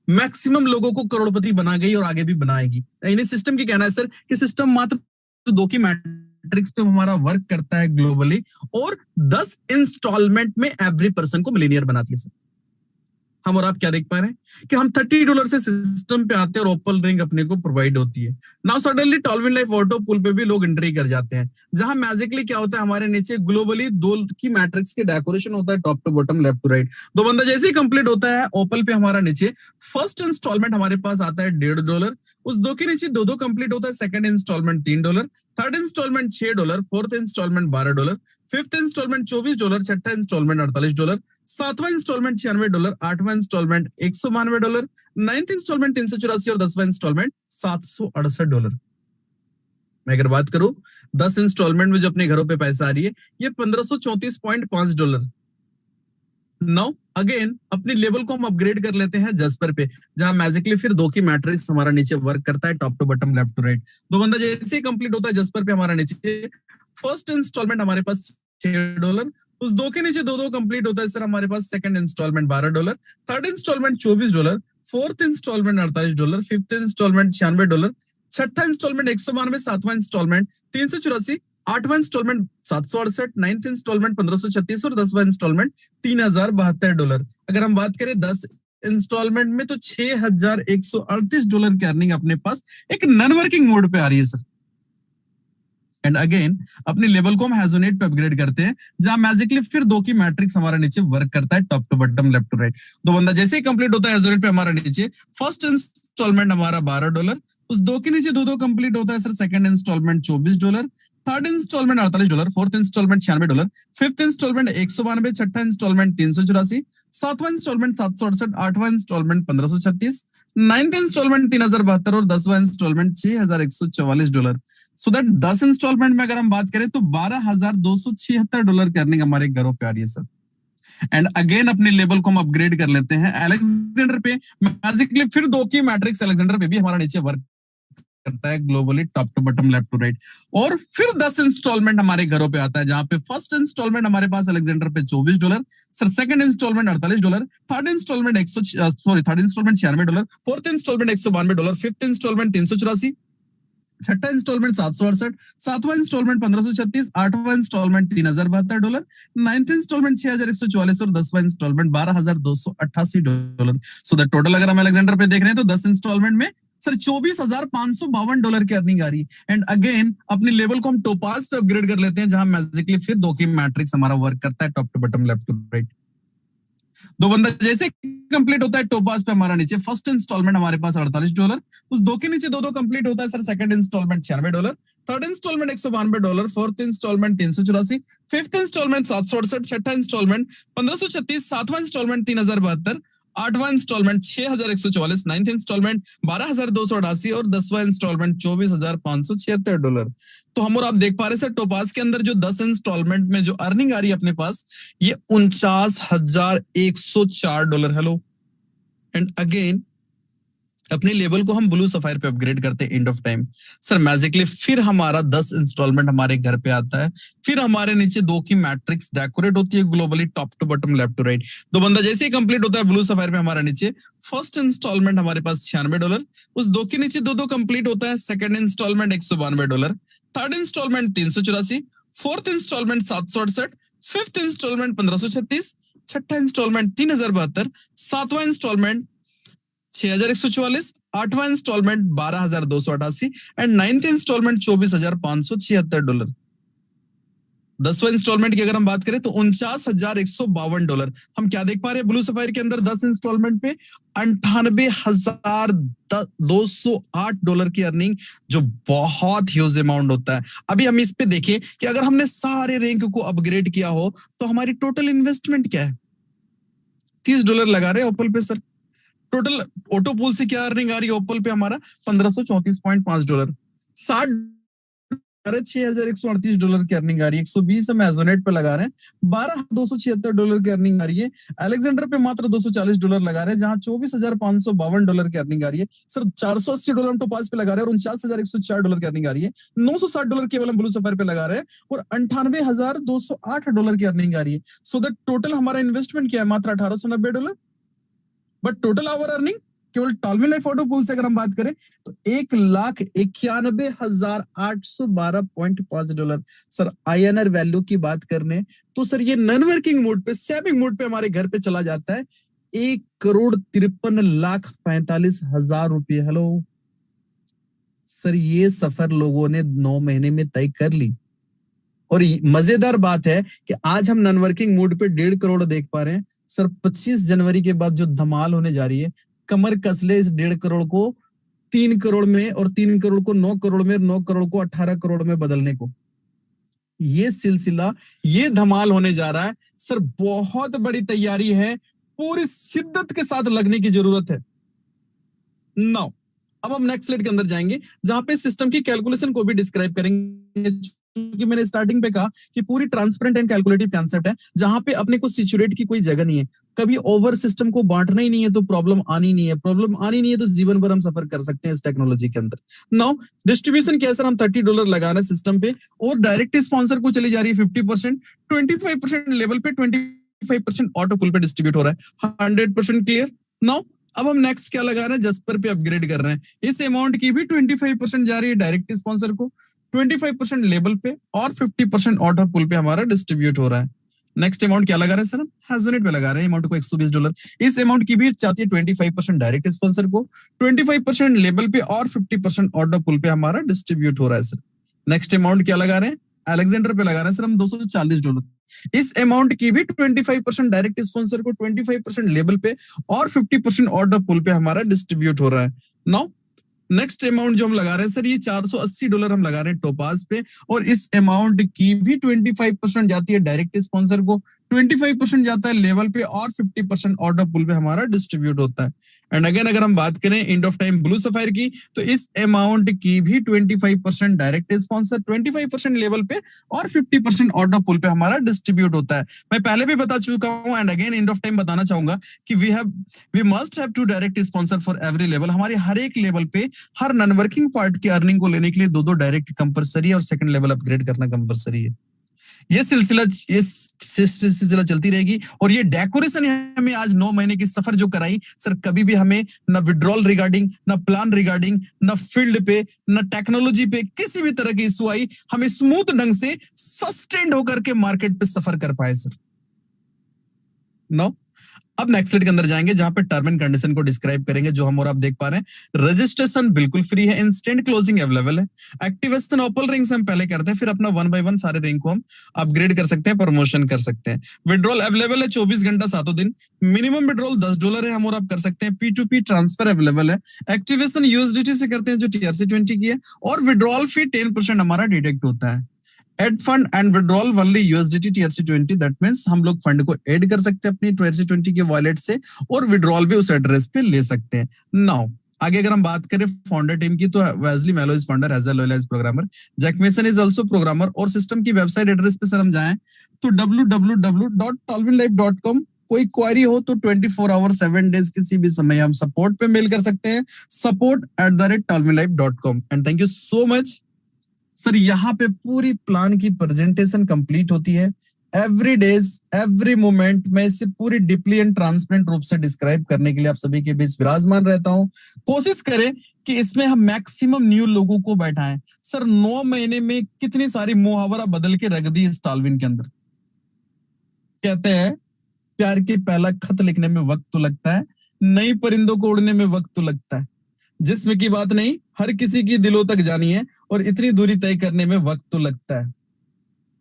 मैक्सिमम लोगों को करोड़पति बना गई और आगे भी बनाएगी। यानी सिस्टम की कहना है सर कि सिस्टम मात्र 2 की मैट्रिक्स पे हमारा वर्क करता है ग्लोबली, और 10 इंस्टॉलमेंट में एवरी पर्सन को मिलीनियर बनाती है सर। हम और आप क्या देख पा रहे हैं कि हम $30 से सिस्टम पे आते हैं, और ओपल रिंग अपने को प्रोवाइड होती है। Now suddenly टॉलविन life auto pool पे भी लोग एंट्री कर जाते हैं, जहां मैजिकली क्या होता है, हमारे नीचे ग्लोबली 2 की मैट्रिक्स के डेकोरेशन होता है, top to bottom, left to right. 2 बंदा जैसे ही कंप्लीट होता है, ओपल पे हमारा नीचे फर्स्ट इंस्टॉलमेंट हमारे पास आता है $1.5, उस 2 के नीचे 2 कंप्लीट होता है, second installment $3, third installment $6, fourth installment $12, fifth installment $24, छठा इंस्टॉलमेंट $48, सातवां इंस्टॉलमेंट $96, आठवां इंस्टॉलमेंट $192, नाइन्थ इंस्टॉलमेंट $384 और 10वां इंस्टॉलमेंट $768। मैं अगर बात करूं 10 इंस्टॉलमेंट में जो अपने घरों पे पैसा आ रही है, ये $1534.5। नाउ अगेन अपने लेवल को हम अपग्रेड कर लेते हैं जस्पर पे, जहां मैजिकली फिर 2 की मैट्रिक्स हमारा नीचे वर्क करता है, top to bottom, left to right. 2 बंदा जैसे ही कंप्लीट होता है जस्पर पे हमारा नीचे फर्स्ट इंस्टॉलमेंट हमारे पास $6, उस 2 के नीचे 2 कंप्लीट होता है सर हमारे पास, second instalment $12, third instalment $24, fourth instalment $48, fifth instalment $96, छठा इंस्टॉलमेंट $192, सातवां इंस्टॉलमेंट $384, आठवां इंस्टॉलमेंट $768, नाइन्थ इंस्टॉलमेंट $1536 और 10वां इंस्टॉलमेंट $3072। अगर हम बात करें 10 इंस्टॉलमेंट में, तो $6138 की अर्निंग अपने पास एक नॉन वर्किंग मोड पे आ रही है सर। एंड अगेन अपने लेवल को हम हेजोनेट पे अपग्रेड करते हैं, जहां मैजिकली फिर 2 की मैट्रिक्स हमारा नीचे वर्क करता है, top to bottom, left to right. 2 बंदा जैसे ही कंप्लीट होता है हेजोनेट पे हमारा नीचे फर्स्ट इंस्टॉलमेंट हमारा $12, उस दो के नीचे दो कंप्लीट होता है sir. Second installment $24, third installment $48, fourth installment $96, fifth installment 192, छठा इंस्टॉलमेंट 384, सातवां इंस्टॉलमेंट 768, आठवां इंस्टॉलमेंट 1536, नाइन्थ इंस्टॉलमेंट 3072 और 10वां इंस्टॉलमेंट $6144। सो दैट 10 इंस्टॉलमेंट में अगर हम बात करें तो $12,276 की अर्निंग हमारे घरों पे आ रही है सर। एंड अगेन अपने लेवल को हम अपग्रेड कर लेते हैं अलेक्जेंडर पे। मैजिकली फिर दो की मैट्रिक्स अलेक्जेंडर पे भी हमारा नीचे वर्क करता है globally, top to bottom, left to right. और फिर 10 इंस्टॉलमेंट हमारे घरों पे आता है, जहां पे फर्स्ट इंस्टॉलमेंट हमारे पास अलेक्जेंडर पे $24 sir, second installment $48, third installment $96, fourth installment $192, fifth installment 384, छठा इंस्टॉलमेंट 768, सातवां इंस्टॉलमेंट 1536, आठवां इंस्टॉलमेंट $3072, नाइन्थ इंस्टॉलमेंट 6144 और 10वां इंस्टॉलमेंट $12,288। सो द टोटल अगर हम अलेक्जेंडर पे देख रहे हैं तो 10 इंस्टॉलमेंट में सर $24,552 की अर्निंग आ रही है। एंड अगेन अपने लेवल को हम टोपाज पे अपग्रेड कर लेते हैं, जहां मैजिकली फिर दो की मैट्रिक्स हमारा वर्क करता है, top to bottom, left to right. दो बंदा जैसे कंप्लीट होता है टोपाज पे हमारा नीचे फर्स्ट इंस्टॉलमेंट हमारे पास $48, उस दो के नीचे दो कंप्लीट होता है sir. Second installment $96, third installment $192, fourth installment 384, fifth installment 768, छठा इंस्टॉलमेंट 1536, सातवां इंस्टॉलमेंट 3072, आठवां इंस्टॉलमेंट 6144, नाइन्थ इंस्टॉलमेंट 12288 और 10वां इंस्टॉलमेंट $24,576। तो हम और आप देख पा रहे सर, टोपाज के अंदर जो 10 इंस्टॉलमेंट में जो अर्निंग आ रही है अपने पास, ये $49,104। हेलो। एंड अगेन अपने लेवल को हम ब्लू सफायर पे अपग्रेड करते हैं and of time sir. Magically फिर हमारा 10 इंस्टॉलमेंट हमारे घर पे आता है, फिर हमारे नीचे दो की मैट्रिक्स डेकोरेट होती है globally, top to bottom, left to right. दो बंदा जैसे ही कंप्लीट होता है ब्लू सफायर पे हमारा नीचे फर्स्ट इंस्टॉलमेंट हमारे पास $96, उस दो के नीचे दो कंप्लीट होता है। Second instalment $192, third instalment 384, fourth instalment 768, fifth instalment 1536, छठा इंस्टॉलमेंट 3072, सातवां इंस्टॉलमेंट 6144, आठवां इंस्टॉलमेंट 12288 एंड नाइन्थ इंस्टॉलमेंट $24,576। 10वां इंस्टॉलमेंट की अगर हम बात करें तो $49,152। हम क्या देख पा रहे हैं ब्लू सफायर के अंदर 10 इंस्टॉलमेंट पे $98,208 की अर्निंग, जो बहुत ह्यूज अमाउंट होता है। अभी हम इस पे देखें कि अगर हमने सारे रैंक को अपग्रेड किया हो तो हमारी टोटल इन्वेस्टमेंट क्या है। $30 लगा रहे हैं ओपल पे सर। टोटल ऑटो पूल से क्या अर्निंग आ रही है ओपल पे हमारा $1534.5, 60 $6,138 की अर्निंग आ रही है। 120 हम एजोनेट पे लगा रहे हैं, $12,276 की अर्निंग आ रही है। अलेक्जेंडर पे मात्र $240 लगा रहे हैं, जहां $24,552 की अर्निंग आ रही है सर। $480 हम टोपाज पे लगा रहे हैं और $49,104 की अर्निंग आ रही है। $960 केवल हम ब्लू सफायर पे लगा रहे हैं और $98,208 की अर्निंग आ रही है। सो द टोटल हमारा इन्वेस्टमेंट क्या है, मात्र $1,890। बट टोटल आवर अर्निंग केवल टॉलविन लाइफ ऑटो पूल से अगर हम बात करें तो $1,91,812.5 सर। INR वैल्यू की बात करने तो सर ये नॉन वर्किंग मोड पे, सेविंग मोड पे हमारे घर पे चला जाता है ₹1,53,45,000। हेलो सर, ये सफर लोगों ने 9 महीने में तय कर ली। और मजेदार बात है कि आज हम नॉन वर्किंग मोड पे 1.5 करोड़ देख पा रहे हैं सर। 25 जनवरी के बाद जो धमाल होने जा रही है, कमर कस ले इस 1.5 करोड़ को 3 करोड़ में और 3 करोड़ को 9 करोड़ में, 9 करोड़ को 18 करोड़ में बदलने को। ये सिलसिला, ये धमाल होने जा रहा है सर। बहुत बड़ी तैयारी है, पूरी शिद्दत के साथ लगने की जरूरत है। नाउ अब हम नेक्स्ट स्लाइड के अंदर जाएंगे, जहां पे सिस्टम की कैलकुलेशन को भी डिस्क्राइब करेंगे। क्योंकि मैंने स्टार्टिंग पे कहा कि पूरी ट्रांसपेरेंट एंड कैलकुलेटिव कॉन्सेप्ट है, जहां पे अपने को सिचुएट की कोई जगह नहीं है। कभी ओवर सिस्टम को बांटना ही नहीं है तो प्रॉब्लम आनी नहीं है, प्रॉब्लम आनी नहीं है तो जीवन भर हम सफर कर सकते हैं इस टेक्नोलॉजी के अंदर। नाउ डिस्ट्रीब्यूशन क्या है सर, हम $30 लगा रहे हैं सिस्टम पे और डायरेक्ट स्पॉन्सर को चली जा रही है 50%, 25% लेवल पे, 25% ऑटो पुल पे डिस्ट्रीब्यूट हो रहा है। 100% क्लियर। नाउ अब हम नेक्स्ट क्या लगा रहे हैं, जस्पर पे अपग्रेड कर रहे हैं। इस अमाउंट की भी 25% जा रही है डायरेक्ट स्पॉन्सर को, 25% लेबल पे और 50% ऑर्डर पुल पे हमारा डिस्ट्रीब्यूट हो रहा है। नेक्स्ट अमाउंट क्या लगा रहे हैं सर, हम हैजोनेट पे लगा रहे हैं अमाउंट को $120। इस अमाउंट की भी चाहती है 25% डायरेक्ट स्पॉन्सर को, 25% लेबल पे और 50% ऑर्डर पुल पे हमारा डिस्ट्रीब्यूट हो रहा है सर। नेक्स्ट अमाउंट क्या लगा रहे हैं, अलेक्जेंडर पे लगा रहे हैं सर हम $240। इस अमाउंट की भी 25% डायरेक्ट स्पॉन्सर को, 25% लेबल पे और 50% ऑर्डर पुल पे हमारा डिस्ट्रीब्यूट हो रहा है। नाउ नेक्स्ट अमाउंट जो हम लगा रहे हैं सर, ये $480 हम लगा रहे हैं टोपाज पे, और इस अमाउंट की भी 25% जाती है डायरेक्ट स्पॉन्सर को, 25% जाता है लेवल पे, और 50% ऑर्डर पुल पे हमारा डिस्ट्रीब्यूट होता है। एंड अगेन अगर हम बात करें and of time blue sapphire की, तो इस अमाउंट की भी 25% डायरेक्ट स्पॉन्सर, 25% लेवल पे, और 50% ऑर्डर पुल पे हमारा डिस्ट्रीब्यूट होता है। मैं पहले भी बता चुका हूं, and again end of time बताना चाहूंगा कि we must have to direct sponsor for every level. हमारे हर एक लेवल पे हर नॉन वर्किंग पार्ट की अर्निंग को लेने के लिए दो डायरेक्ट कंपलसरी है, और सेकंड लेवल अपग्रेड करना कंपलसरी है। ये सिलसिला चलती रहेगी। और ये डेकोरेशन हमें आज 9 महीने की सफर जो कराई सर, कभी भी हमें ना विड्रॉल रिगार्डिंग, ना प्लान रिगार्डिंग, ना फील्ड पे, ना टेक्नोलॉजी पे किसी भी तरह की इशू आई, हमें स्मूथ ढंग से सस्टेन्ड होकर के मार्केट पे सफर कर पाए सर। नो, अब नेक्स्ट स्लाइड के अंदर जाएंगे, जहां पे टर्म एंड कंडीशन को डिस्क्राइब करेंगे, जो हम और आप देख पा रहे हैं। रजिस्ट्रेशन बिल्कुल फ्री है, इंस्टेंट क्लोजिंग अवेलेबल है, एक्टिवेशन ओपन रिंग्स हम पहले करते हैं, फिर अपना 1 बाय 1 सारे रिंग को हम अपग्रेड कर सकते हैं, प्रमोशन कर सकते हैं। विड्रॉल अवेलेबल है 24 घंटा 7 दिन, मिनिमम विड्रॉल $10 है, हम और आप कर सकते हैं। P2P ट्रांसफर अवेलेबल है, एक्टिवेशन USDT से करते हैं जो TRC20 की है, और विड्रॉल फी 10% हमारा डिडक्ट होता है। Add fund and withdrawal only USDT TRC20, that means हम लोग फंड को ऐड कर सकते हैं अपनी TRC20 के वॉलेट से, और विड्रॉल भी उस एड्रेस पे ले सकते हैं। नाउ आगे अगर हम बात करें फाउंडर टीम की, तो Wesley Mello is founder as well as programmer, Jack Mason is also programmer, और सिस्टम की वेबसाइट एड्रेस पे सर हम जाएं तो www.tolvinlife.com। कोई क्वेरी हो तो 24 आवर 7 डेज किसी भी समय हम सपोर्ट पे मेल कर सकते हैं, support@tolvinlife.com। And thank you so much sir. यहाँ पे पूरी प्लान की प्रेजेंटेशन कंप्लीट होती है, एवरी डेज एवरी मोमेंट मैं इसे पूरी डीपली एंड ट्रांसपेरेंट रूप से डिस्क्राइब करने के लिए आप सभी के बीच विराजमान रहता हूँ। कोशिश करें कि इसमें हम मैक्सिमम न्यू लोगों को बैठाएं। सर 9 महीने में कितनी सारी मुहावरा बदल के रख दी इस टालविन के अंदर। कहते हैं प्यार की पहला खत लिखने में वक्त तो लगता है, नई परिंदों को उड़ने में वक्त तो लगता है, जिस्म की बात नहीं हर किसी की दिलों तक जानी है, और इतनी दूरी तय करने में वक्त तो लगता है,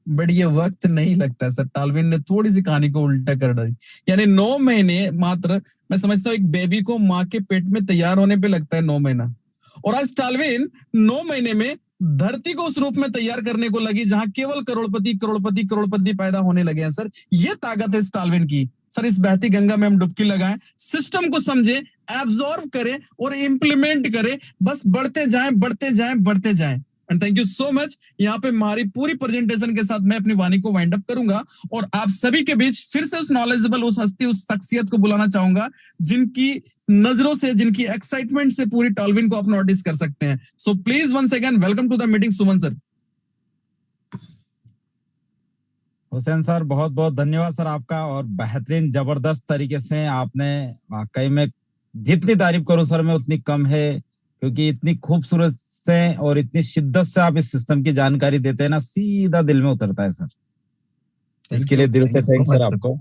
बट ये वक्त नहीं लगता सर। टालविन ने थोड़ी सी कहानी को उल्टा कर दी, यानी 9 महीने मात्र, मैं समझता हूँ एक बेबी को माँ के पेट में तैयार होने पे लगता है 9 महीना, और आज टालविन 9 महीने में धरती को उस रूप में तैयार करने को लगी जहां केवल करोड़पति करोड़पति करोड़पति पैदा होने लगे हैं सर। ये ताकत है इस टालविन की सर। इस बहती गंगा में हम डुबकी लगाएं, सिस्टम को समझें, एब्जॉर्ब करें और इंप्लीमेंट करें, बस बढ़ते जाएं बढ़ते जाएं बढ़ते जाएं। And thank you so much. यहाँ पे हमारी पूरी प्रेजेंटेशन के साथ मैं अपनी वाणी को वाइंड अप करूंगा, और आप सभी के बीच फिर से उस नॉलेजेबल, उस हस्ती, उस शख्सियत को बुलाना चाहूंगा जिनकी नजरों से, जिनकी एक्साइटमेंट से पूरी टालविन को आप नोटिस कर सकते हैं। So please once again welcome to the meeting Suman sir. Hussain sir बहुत बहुत धन्यवाद सर आपका, और बेहतरीन जबरदस्त तरीके से आपने, वाकई में जितनी तारीफ करूं सर मैं उतनी कम है, क्योंकि इतनी खूबसूरत से और इतनी शिद्दत से आप इस सिस्टम की जानकारी देते हैं ना, सीधा दिल में उतरता है सर। इसके लिए दिल से थैंक्स सर आपको।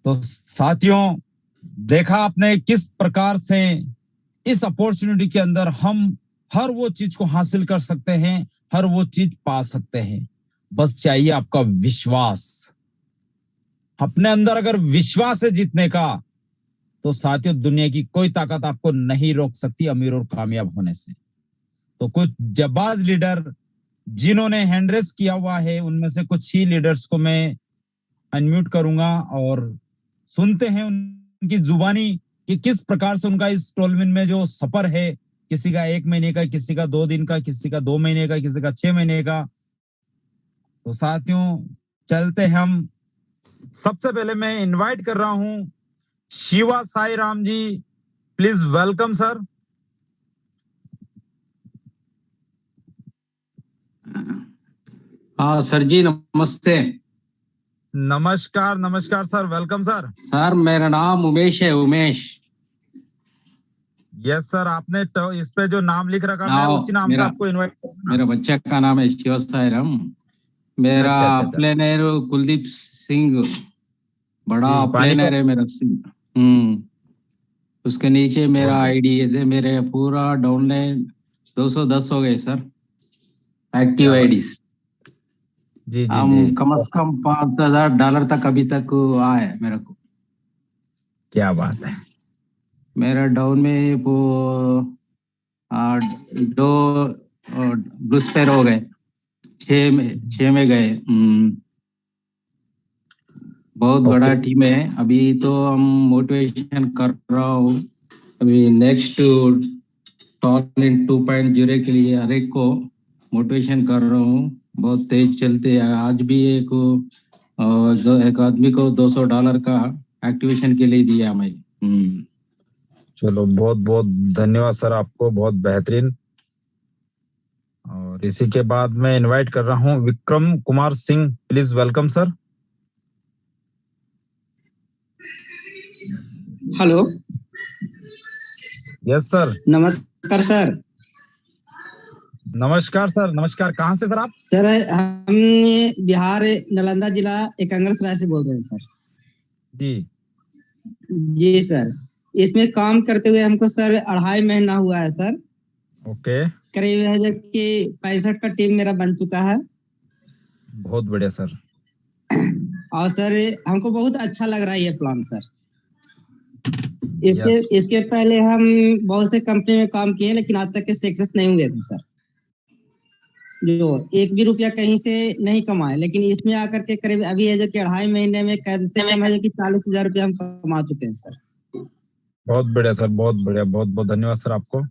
तो साथियों, देखा आपने किस प्रकार से इस अपॉर्चुनिटी के अंदर हम हर वो चीज को हासिल कर सकते हैं, हर वो चीज पा सकते हैं। बस चाहिए आपका विश्वास। अपने अंदर अगर विश्वास है जीतने का, तो साथियों दुनिया की कोई ताकत आपको नहीं रोक सकती अमीर और कामयाब होने से। तो कुछ जाबाज लीडर जिन्होंने हैंड रेस किया हुआ है, उनमें से कुछ ही लीडर्स को मैं अनम्यूट करूंगा, और सुनते हैं उनकी जुबानी कि किस प्रकार से उनका इस टोलविन में जो सफर है, किसी का 1 महीने का, किसी का 2 दिन का, किसी का 2 महीने का, किसी का 6 महीने का। तो साथियों चलते हम। सबसे पहले मैं इनवाइट कर रहा हूं Shiva Sai Ram ji, please welcome sir. हाँ सर जी नमस्ते। नमस्कार नमस्कार सर, वेलकम सर। सर मेरा नाम उमेश है, उमेश। यस सर, आपने तो इस पे जो नाम लिख रखा मैं उसी नाम से आपको इनवाइट करूंगा। मेरा बच्चे का नाम है शिवा साई राम। मेरा प्लेनर कुलदीप सिंह, बड़ा प्लेनर है मेरा सिंह। उसके नीचे मेरा आईडी है, मेरे पूरा डाउनलाइन 210 हो गए सर एक्टिव आईडीज। जी जी हम जी, कम से कम $5,000 तक अभी तक आए मेरे को। क्या बात है। मेरा डाउन में वो दो ब्रूस्टर हो गए, 6 में गए। बहुत बड़ा टीम है। अभी तो हम मोटिवेशन कर रहा हूँ, अभी नेक्स्ट टॉलेंट 2.0 के लिए हर एक को मोटिवेशन कर रहा हूँ। बहुत तेज चलते हैं। आज भी एक आदमी को $200 का एक्टिवेशन के लिए दिया मैं। चलो, बहुत बहुत धन्यवाद सर आपको, बहुत बेहतरीन। और इसी के बाद मैं इनवाइट कर रहा हूँ Vikram Kumar Singh, please welcome sir. Hello. Yes sir. नमस्कार सर। नमस्कार सर, नमस्कार। कहाँ से सर आप? सर हम बिहार नालंदा जिला एकंगरसराय से बोल रहे हैं सर। जी जी सर, इसमें काम करते हुए हमको सर 2.5 महीना हुआ है सर। ओके, करीब है जो कि 65 का टीम मेरा बन चुका है। बहुत बढ़िया सर। और सर हमको बहुत अच्छा लग रहा है ये प्लान सर। इसके पहले हम बहुत से कंपनी में काम किए, लेकिन आज तक के सक्सेस नहीं हुए थे सर। जो 1 भी रुपया कहीं से नहीं कमाए, लेकिन इसमें आकर के करीब अभी है जो कि 2.5 महीने में कम से कम है जो कि 40,000 रुपया हम कमा चुके हैं सर। बहुत बढ़िया सर, बहुत बढ़िया। बहुत बहुत धन्यवाद सर आपको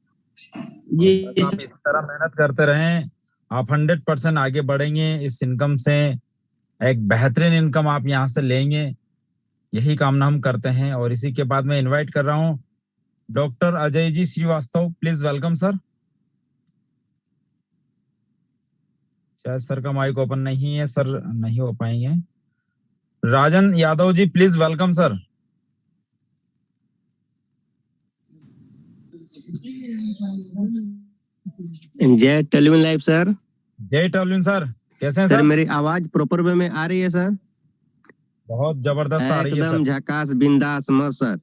जी। आप इस तरह मेहनत करते रहें, आप 100% आगे बढ़ेंगे। इस इनकम से एक बेहतरीन इनकम आप यहाँ से लेंगे, यही कामना हम करते हैं। और इसी के बाद मैं इनवाइट कर रहा हूँ doctor Ajay ji Srivastava, please welcome sir. शायद सर का माइक ओपन नहीं है, सर नहीं हो पाएंगे। Rajan Yadav ji, please welcome sir. Jai television live sir. Jai television sir, कैसे हैं सर? सर? मेरी आवाज प्रॉपर वे में आ रही है सर? बहुत जबरदस्त आ रही है सर। एकदम झकास बिंदास मस्त सर।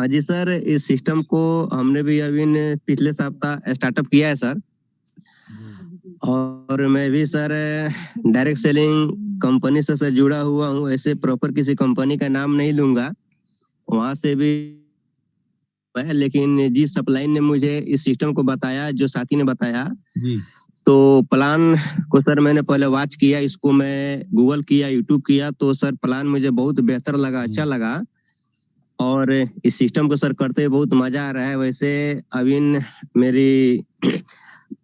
जी सर, इस सिस्टम को हमने भी अभी पिछले सप्ताह स्टार्टअप किया है सर। और मैं भी सर डायरेक्ट सेलिंग कंपनी से सर जुड़ा हुआ हूँ। ऐसे प्रॉपर किसी कंपनी का नाम नहीं लूंगा, वहां से भी है। लेकिन जिस सप्लाई ने मुझे इस सिस्टम को बताया, जो साथी ने बताया जी, तो प्लान को सर मैंने पहले वॉच किया, इसको मैं गूगल किया, यूट्यूब किया, तो सर प्लान मुझे बहुत बेहतर लगा, अच्छा लगा। और इस सिस्टम को सर करते हुए बहुत मजा आ रहा है। वैसे अभी मेरी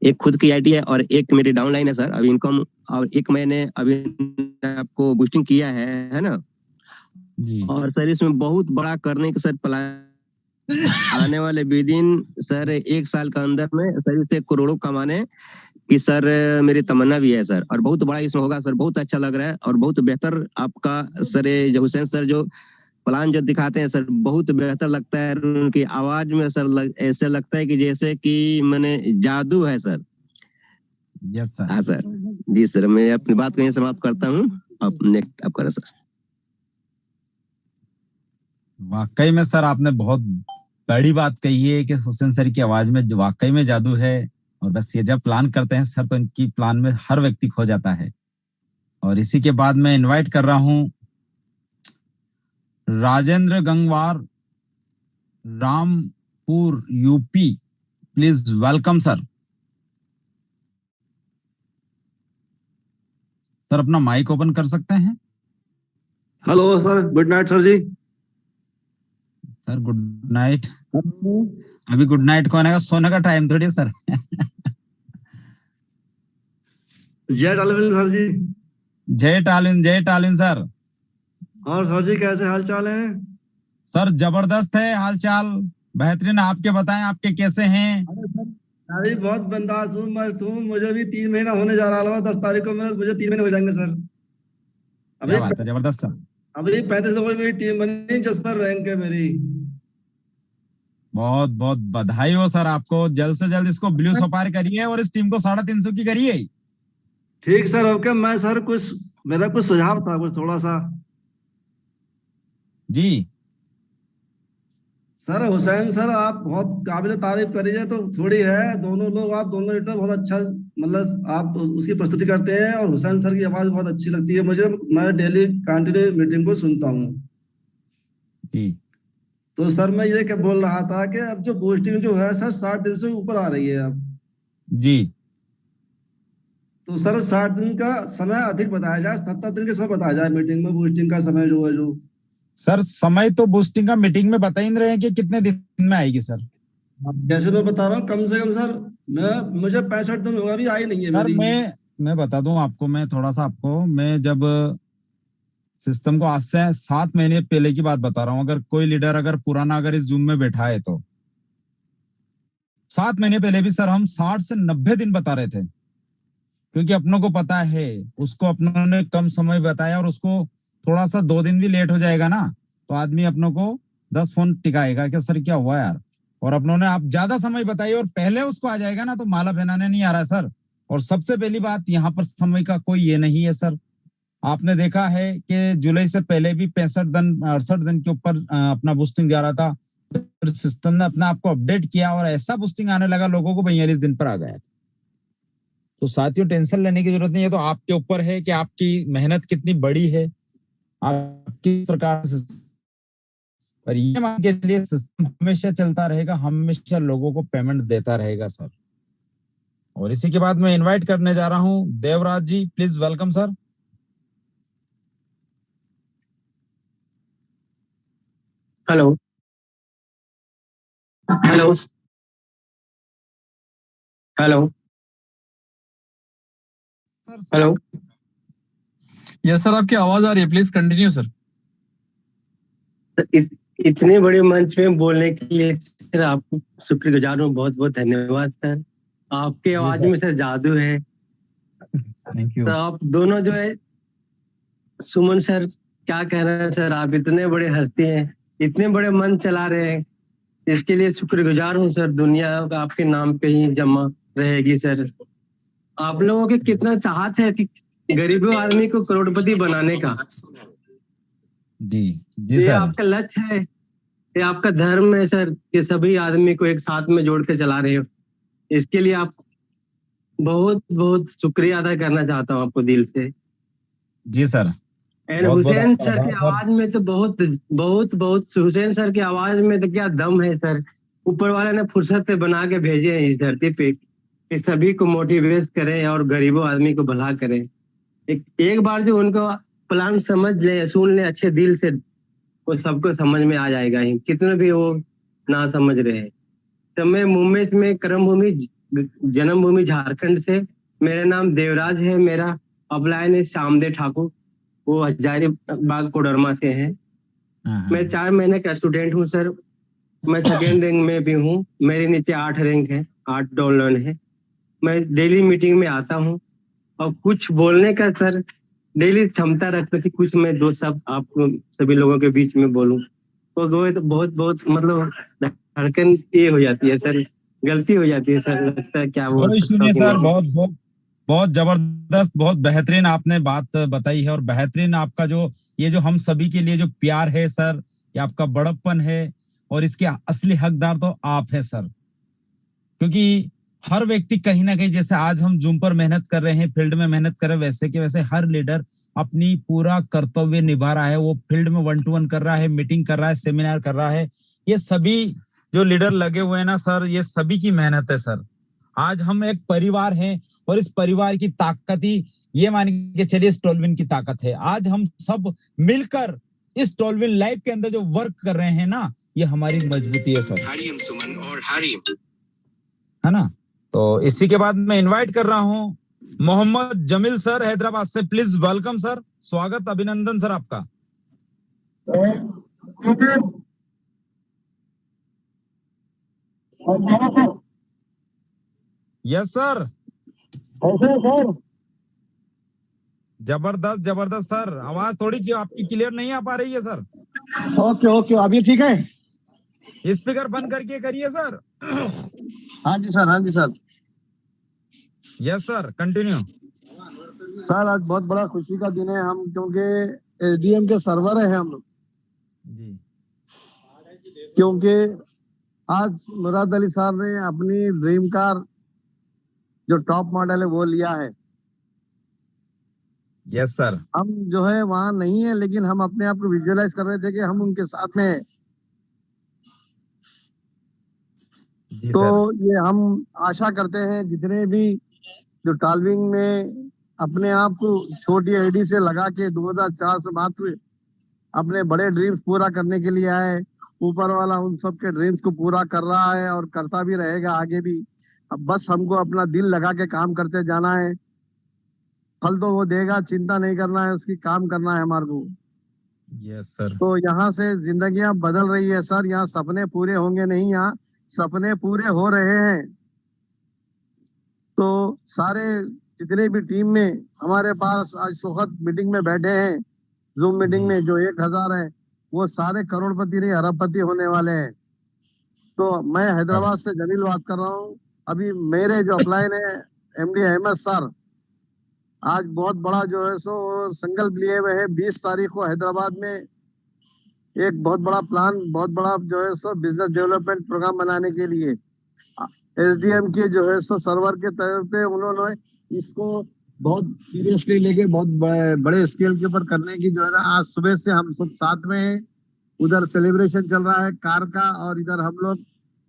एक खुद की आईडी है और एक मेरी डाउनलाइन है सर अभी इनकम। और एक मैंने अभी आपको बूस्टिंग किया है ना जी। और सर इसमें बहुत बड़ा करने का सर प्लान आने वाले विदिन सर 1 साल के अंदर में सर इसे करोड़ों कमाने की सर मेरी तमन्ना भी है सर। और बहुत बड़ा इसमें होगा सर। बहुत अच्छा लग रहा है और बहुत बेहतर आपका सर जो हुसैन सर जो प्लान जो दिखाते हैं सर, बहुत बेहतर लगता है। उनकी आवाज में सर ऐसे लगता है कि जैसे कि मैंने जादू है सर। Yes sir. हाँ सर। जी सर, मैं अपनी बात को यहीं समाप्त करता हूँ। अब नेक्स्ट आप करें सर। वाकई में सर आपने बहुत बड़ी बात कही है कि हुसैन सर की आवाज में वाकई में जादू है। और बस ये जब प्लान करते हैं सर तो इनकी प्लान में हर व्यक्ति खो जाता है। और इसी के बाद मैं इनवाइट कर रहा हूँ Rajendra Gangwar, Rampur UP, please welcome sir. Sir अपना माइक ओपन कर सकते हैं? Hello sir, good night sir ji. Sir good night. अभी गुड नाइट कौन है? सोने का टाइम थोड़ी सर। जय टालिन सर जी। जय टालिन सर। और सर जी कैसे हाल चाल है? सर जबरदस्त है हालचाल, बेहतरीन। आपके बताएं, आपके कैसे हैं? अरे बहुत बिंदास हूँ, मस्त हूँ। मुझे भी 3 महीना होने जा रहा है। 10 तारीख को मुझे 3 महीने हो जाएंगे सर। क्या बात है, जबरदस्त सर। अभी 35 लोगों की मेरी टीम बनी, जिस पर रैंक है मेरी। बहुत बहुत बधाई हो सर आपको। जल्द से जल्द इसको ब्लू सफार करिए और इस टीम को 350 की करिए। ठीक सर, ओके। मैं सर मेरा कुछ सुझाव था, कुछ थोड़ा सा। जी सर हुसैन सर, आप बहुत काबिल तारीफ करिए तो थोड़ी है। दोनों लोग, आप दोनों लीडर बहुत अच्छा, मतलब आप उसकी प्रस्तुति करते हैं। और हुसैन सर की आवाज बहुत अच्छी लगती है मुझे। मैं डेली कंटिन्यू मीटिंग को सुनता हूँ जी। तो सर मैं ये क्या बोल रहा था कि अब जो बूस्टिंग जो है सर 60 दिन से ऊपर आ रही है अब जी। तो सर 60 दिन का समय अधिक बताया जाए, 70 दिन के समय बताया जाए मीटिंग में बूस्टिंग का समय जो है जो। सर समय तो बूस्टिंग का मीटिंग में बता ही नहीं रहे हैं कि कितने दिन में आएगी सर। जैसे मैं बता रहा हूँ कम से कम सर मुझे 65 दिन हुआ, अभी आई नहीं है सर मेरी। मैं बता दूं आपको, मैं थोड़ा सा आपको, मैं जब सिस्टम को आज से 7 महीने पहले की बात बता रहा हूँ, अगर कोई लीडर अगर पुराना अगर इस जूम में बैठा है तो 7 महीने पहले भी सर हम 60 से 90 दिन बता रहे थे, क्योंकि अपनों को पता है उसको अपनों ने कम समय बताया और उसको थोड़ा सा 2 दिन भी लेट हो जाएगा ना तो आदमी अपनों को 10 फोन टिकाएगा कि सर क्या हुआ यार, और अपनों ने आप ज्यादा समय बताई और पहले उसको आ जाएगा ना तो माला पहनाने नहीं आ रहा है सर। और सबसे पहली बात यहाँ पर समय का कोई ये नहीं है सर। आपने देखा है कि जुलाई से पहले भी 65 दिन 68 दिन के ऊपर अपना बूस्टिंग जा रहा था, फिर सिस्टम ने अपना आपको अपडेट किया और ऐसा बूस्टिंग आने लगा लोगों को 42 दिन पर आ गया। तो साथियों टेंशन लेने की जरूरत नहीं है, तो आपके ऊपर है कि आपकी मेहनत कितनी बड़ी है, आप किस प्रकार से, पर ये मान के चलिए सिस्टम हमेशा चलता रहेगा, हमेशा लोगों को पेमेंट देता रहेगा सर। और इसी के बाद मैं इनवाइट करने जा रहा हूं Devraj ji, please welcome sir. Hello hello hello hello. Yes sir, आपकी आवाज आ रही है, प्लीज कंटिन्यू सर। इतने बड़े मंच में बोलने के लिए सर आपको शुक्रगुजार हूँ, बहुत बहुत धन्यवाद सर। आपके आवाज में सर जादू है। Thank you. तो आप दोनों जो है, सुमन सर क्या कहना है सर, आप इतने बड़े हस्ती हैं, इतने बड़े मंच चला रहे हैं, इसके लिए शुक्रगुजार हूँ सर। दुनिया आपके नाम पे ही जमा रहेगी सर। आप लोगों के कितना चाहत है कि गरीबों आदमी को करोड़पति बनाने का। जी जी ये सर, आपका लक्ष्य है, ये आपका धर्म है सर, कि सभी आदमी को एक साथ में जोड़ के चला रहे हो। इसके लिए आप बहुत बहुत शुक्रिया अदा करना चाहता हूँ आपको दिल से। जी सर, एंड बहुत बहुत हुसैन आपका सर की आभार सर। आवाज में तो बहुत बहुत बहुत, हुसैन सर की आवाज में तो क्या दम है सर। ऊपर वाले ने फुर्सत से बना के भेजे हैं इस धरती पे कि सभी को मोटिवेट करें और गरीबों आदमी को भला करें। एक बार जो उनको प्लान समझ ले, सुन ले अच्छे दिल से, वो सबको समझ में आ जाएगा ही, कितने भी वो ना समझ रहे हैं। तो मैं मुंबई में कर्मभूमि जन्मभूमि झारखंड से, मेरा नाम देवराज है, मेरा अपलाइन है श्यामदेव ठाकुर, वो हजारीबाग कोडरमा से है। मैं 4 महीने का स्टूडेंट हूँ सर। मैं सेकेंड रैंक में भी हूँ, मेरे नीचे 8 रैंक है, 8 डॉलर है। मैं डेली मीटिंग में आता हूँ और कुछ बोलने का सर डेली क्षमता रखता थी, कुछ मैं 2 शब्द आपको सभी लोगों के बीच में बोलूं तो बहुत बहुत मतलब धड़कन ये हो जाती है सर, गलती हो जाती है सर, लगता है क्या बोल कोई सकता सुनिए सर, हूँ। बहुत बहुत बहुत जबरदस्त, बहुत बेहतरीन आपने बात बताई है, और बेहतरीन आपका जो ये जो हम सभी के लिए जो प्यार है सर, ये आपका बड़प्पन है, और इसके असली हकदार तो आप है सर। क्योंकि हर व्यक्ति कहीं ना कहीं, जैसे आज हम जूम पर मेहनत कर रहे हैं, फील्ड में मेहनत कर रहे हैं, वैसे के वैसे हर लीडर अपनी पूरा कर्तव्य निभा रहा है। वो फील्ड में 1-to-1 कर रहा है, मीटिंग कर रहा है, सेमिनार कर रहा है। ये सभी जो लीडर लगे हुए हैं ना सर, ये सभी की मेहनत है सर। आज हम एक परिवार हैं, और इस परिवार की ताकत ही ये मान के चलिए स्टॉलविन की ताकत है। आज हम सब मिलकर इस स्टॉलविन लाइफ के अंदर जो वर्क कर रहे हैं ना, ये हमारी मजबूती है सर, सुमन और हरिम, है ना। तो इसी के बाद मैं इनवाइट कर रहा हूं मोहम्मद जमील सर हैदराबाद से, प्लीज वेलकम सर, स्वागत अभिनंदन सर आपका। यस सर, जबरदस्त जबरदस्त सर, आवाज थोड़ी क्यों आपकी क्लियर नहीं आ पा रही है सर। ओके ओके, अभी ठीक है। स्पीकर बंद करके करिए सर। हाँ जी सर, हाँ जी sir. Yes sir, continue. Sir आज बहुत बड़ा खुशी का दिन है, हम क्योंकि एसडीएम के सर्वर है हम लोग जी, क्योंकि आज मुराद अली साहब ने अपनी ड्रीम कार जो टॉप मॉडल है वो लिया है। यस सर, हम जो है वहां नहीं है, लेकिन हम अपने आप को विजुअलाइज कर रहे थे कि हम उनके साथ में है। तो ये हम आशा करते हैं जितने भी जो टॉलविंग में अपने आप को छोटी आईडी से लगा के 2004 से मात्र अपने बड़े ड्रीम्स पूरा करने के लिए आए, ऊपर वाला उन सब के ड्रीम्स को पूरा कर रहा है और करता भी रहेगा आगे भी। अब बस हमको अपना दिल लगा के काम करते जाना है, फल तो वो देगा, चिंता नहीं करना है, उसकी काम करना है हमारे को। Yes sir. तो यहाँ से जिंदगियां बदल रही है सर, यहाँ सपने पूरे होंगे नहीं, यहाँ सपने पूरे हो रहे हैं। तो सारे जितने भी टीम में हमारे पास आज सुखद मीटिंग में बैठे हैं, जूम मीटिंग में जो 1000 है, वो सारे करोड़पति नहीं अरबपति होने वाले हैं। तो मैं हैदराबाद से जमील बात कर रहा हूँ। अभी मेरे जो अपलाइन है एमडी अहमद सर आज बहुत बड़ा जो है सो संकल्प लिए हुए है, 20 तारीख को हैदराबाद में एक बहुत बड़ा प्लान, बहुत बड़ा जो है सो बिजनेस डेवलपमेंट प्रोग्राम बनाने के लिए एसडीएम के जो है सो सर्वर के तरफ पे उन्होंने इसको बहुत सीरियसली लेके बहुत बड़े स्केल के ऊपर करने की जो है ना, आज सुबह से हम सब साथ में हैं। उधर सेलिब्रेशन चल रहा है कार का और इधर हम लोग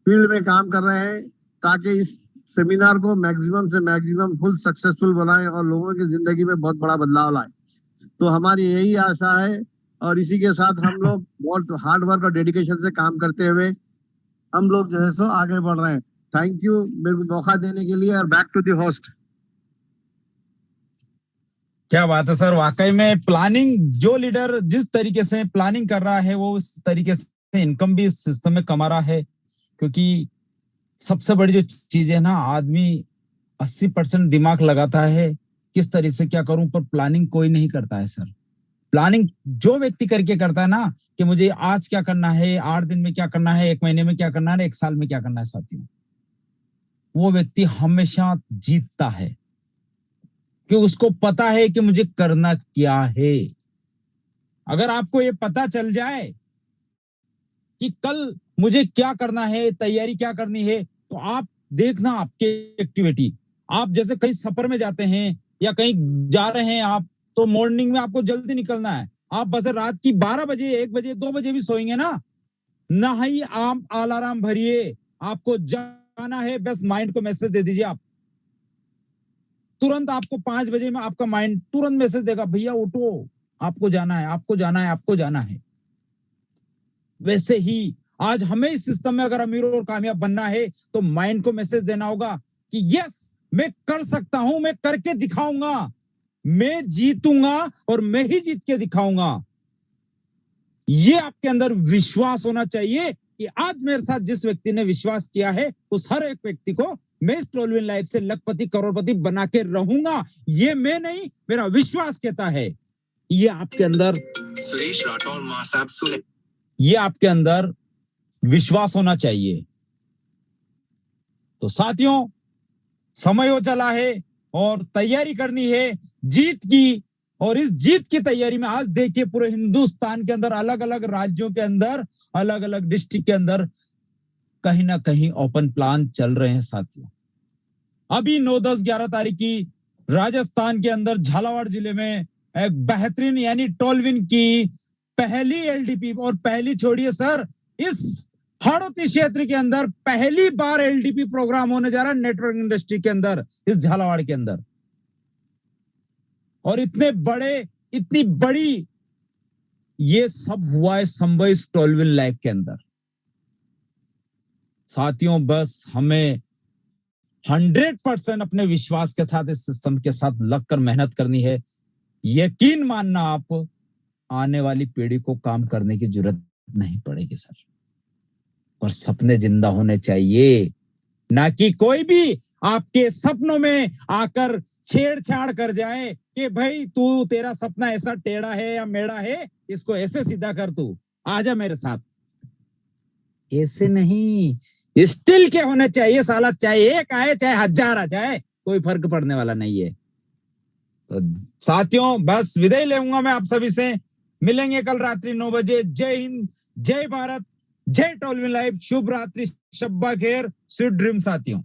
फील्ड में काम कर रहे हैं ताकि इस सेमिनार को मैक्सिमम से मैक्सिमम फुल सक्सेसफुल बनाए और लोगों की जिंदगी में बहुत बड़ा बदलाव लाए। तो हमारी यही आशा है और इसी के साथ हम लोग बहुत हार्ड वर्क और डेडिकेशन से काम करते हुए हम लोग जो है सो आगे बढ़ रहे हैं। थैंक यू मेरे को मौका देने के लिए और बैक टू द होस्ट। क्या बात है सर, वाकई में प्लानिंग, जो लीडर जिस तरीके से प्लानिंग कर रहा है वो उस तरीके से इनकम भी इस सिस्टम में कमा रहा है। क्योंकि सबसे बड़ी जो चीज है ना, आदमी 80% दिमाग लगाता है किस तरीके से क्या करूं, पर प्लानिंग कोई नहीं करता है सर। प्लानिंग जो व्यक्ति करके करता है ना कि मुझे आज क्या करना है, 8 दिन में क्या करना है, 1 महीने में क्या करना है, 1 साल में क्या करना है साथियों, वो व्यक्ति हमेशा जीतता है कि उसको पता है कि मुझे करना क्या है। अगर आपको ये पता चल जाए कि कल मुझे क्या करना है, तैयारी क्या करनी है, तो आप देखना आपकी एक्टिविटी, आप जैसे कहीं सफर में जाते हैं या कहीं जा रहे हैं आप, तो मॉर्निंग में आपको जल्दी निकलना है, आप बस रात की 12 बजे 1 बजे 2 बजे भी सोएंगे ना ही आप अलार्म भरिए, आपको जाना है, बस माइंड को मैसेज दे दीजिए। आप तुरंत आपको 5 बजे में आपका माइंड तुरंत मैसेज देगा, भैया उठो, आपको जाना है, आपको जाना है, आपको जाना है। वैसे ही आज हमें इस सिस्टम में अगर अमीर और कामयाब बनना है तो माइंड को मैसेज देना होगा कि यस मैं कर सकता हूं, मैं करके दिखाऊंगा, मैं जीतूंगा और मैं ही जीत के दिखाऊंगा। ये आपके अंदर विश्वास होना चाहिए कि आज मेरे साथ जिस व्यक्ति ने विश्वास किया है उस हर एक व्यक्ति को मैं इस टोलविन लाइफ से लखपति करोड़पति बना के रहूंगा। ये मैं नहीं, मेरा विश्वास कहता है। ये आपके अंदर सुरेश राठौर महासाब सुने, ये आपके अंदर विश्वास होना चाहिए। तो साथियों, समय हो चला है और तैयारी करनी है जीत की, और इस जीत की तैयारी में आज देखिए पूरे हिंदुस्तान के अंदर अलग अलग राज्यों के अंदर, अलग अलग डिस्ट्रिक्ट के अंदर कहीं ना कहीं ओपन प्लान चल रहे हैं साथियों। अभी 9, 10, 11 तारीख की राजस्थान के अंदर झालावाड़ जिले में एक बेहतरीन यानी टोलविन की पहली एलडीपी, और पहली छोड़िए सर, इस हाड़ौती क्षेत्र के अंदर पहली बार एलडीपी प्रोग्राम होने जा रहा है नेटवर्क इंडस्ट्री के अंदर, इस झालावाड़ के अंदर। और इतनी बड़ी ये सब हुआ है संभव इस टोलविन लाइफ के अंदर। साथियों, बस हमें 100% अपने विश्वास के साथ इस सिस्टम के साथ लगकर मेहनत करनी है। यकीन मानना, आप आने वाली पीढ़ी को काम करने की जरूरत नहीं पड़ेगी सर, पर सपने जिंदा होने चाहिए, ना कि कोई भी आपके सपनों में आकर छेड़छाड़ कर जाए कि भाई तू, तेरा सपना ऐसा टेढ़ा है या मेढ़ा है, इसको ऐसे सीधा कर, तू आजा मेरे साथ। ऐसे नहीं, स्टिल के होने चाहिए साला, चाहे 1 आए चाहे 1000 आ जाए, कोई फर्क पड़ने वाला नहीं है। तो साथियों, बस विदाई लेऊंगा मैं आप सभी से। मिलेंगे कल रात्रि 9 बजे। जय हिंद, जय भारत, जय टोलविन लाइफ, शुभ रात्रि, शब्बा खैर, स्वीट ड्रीम साथियों।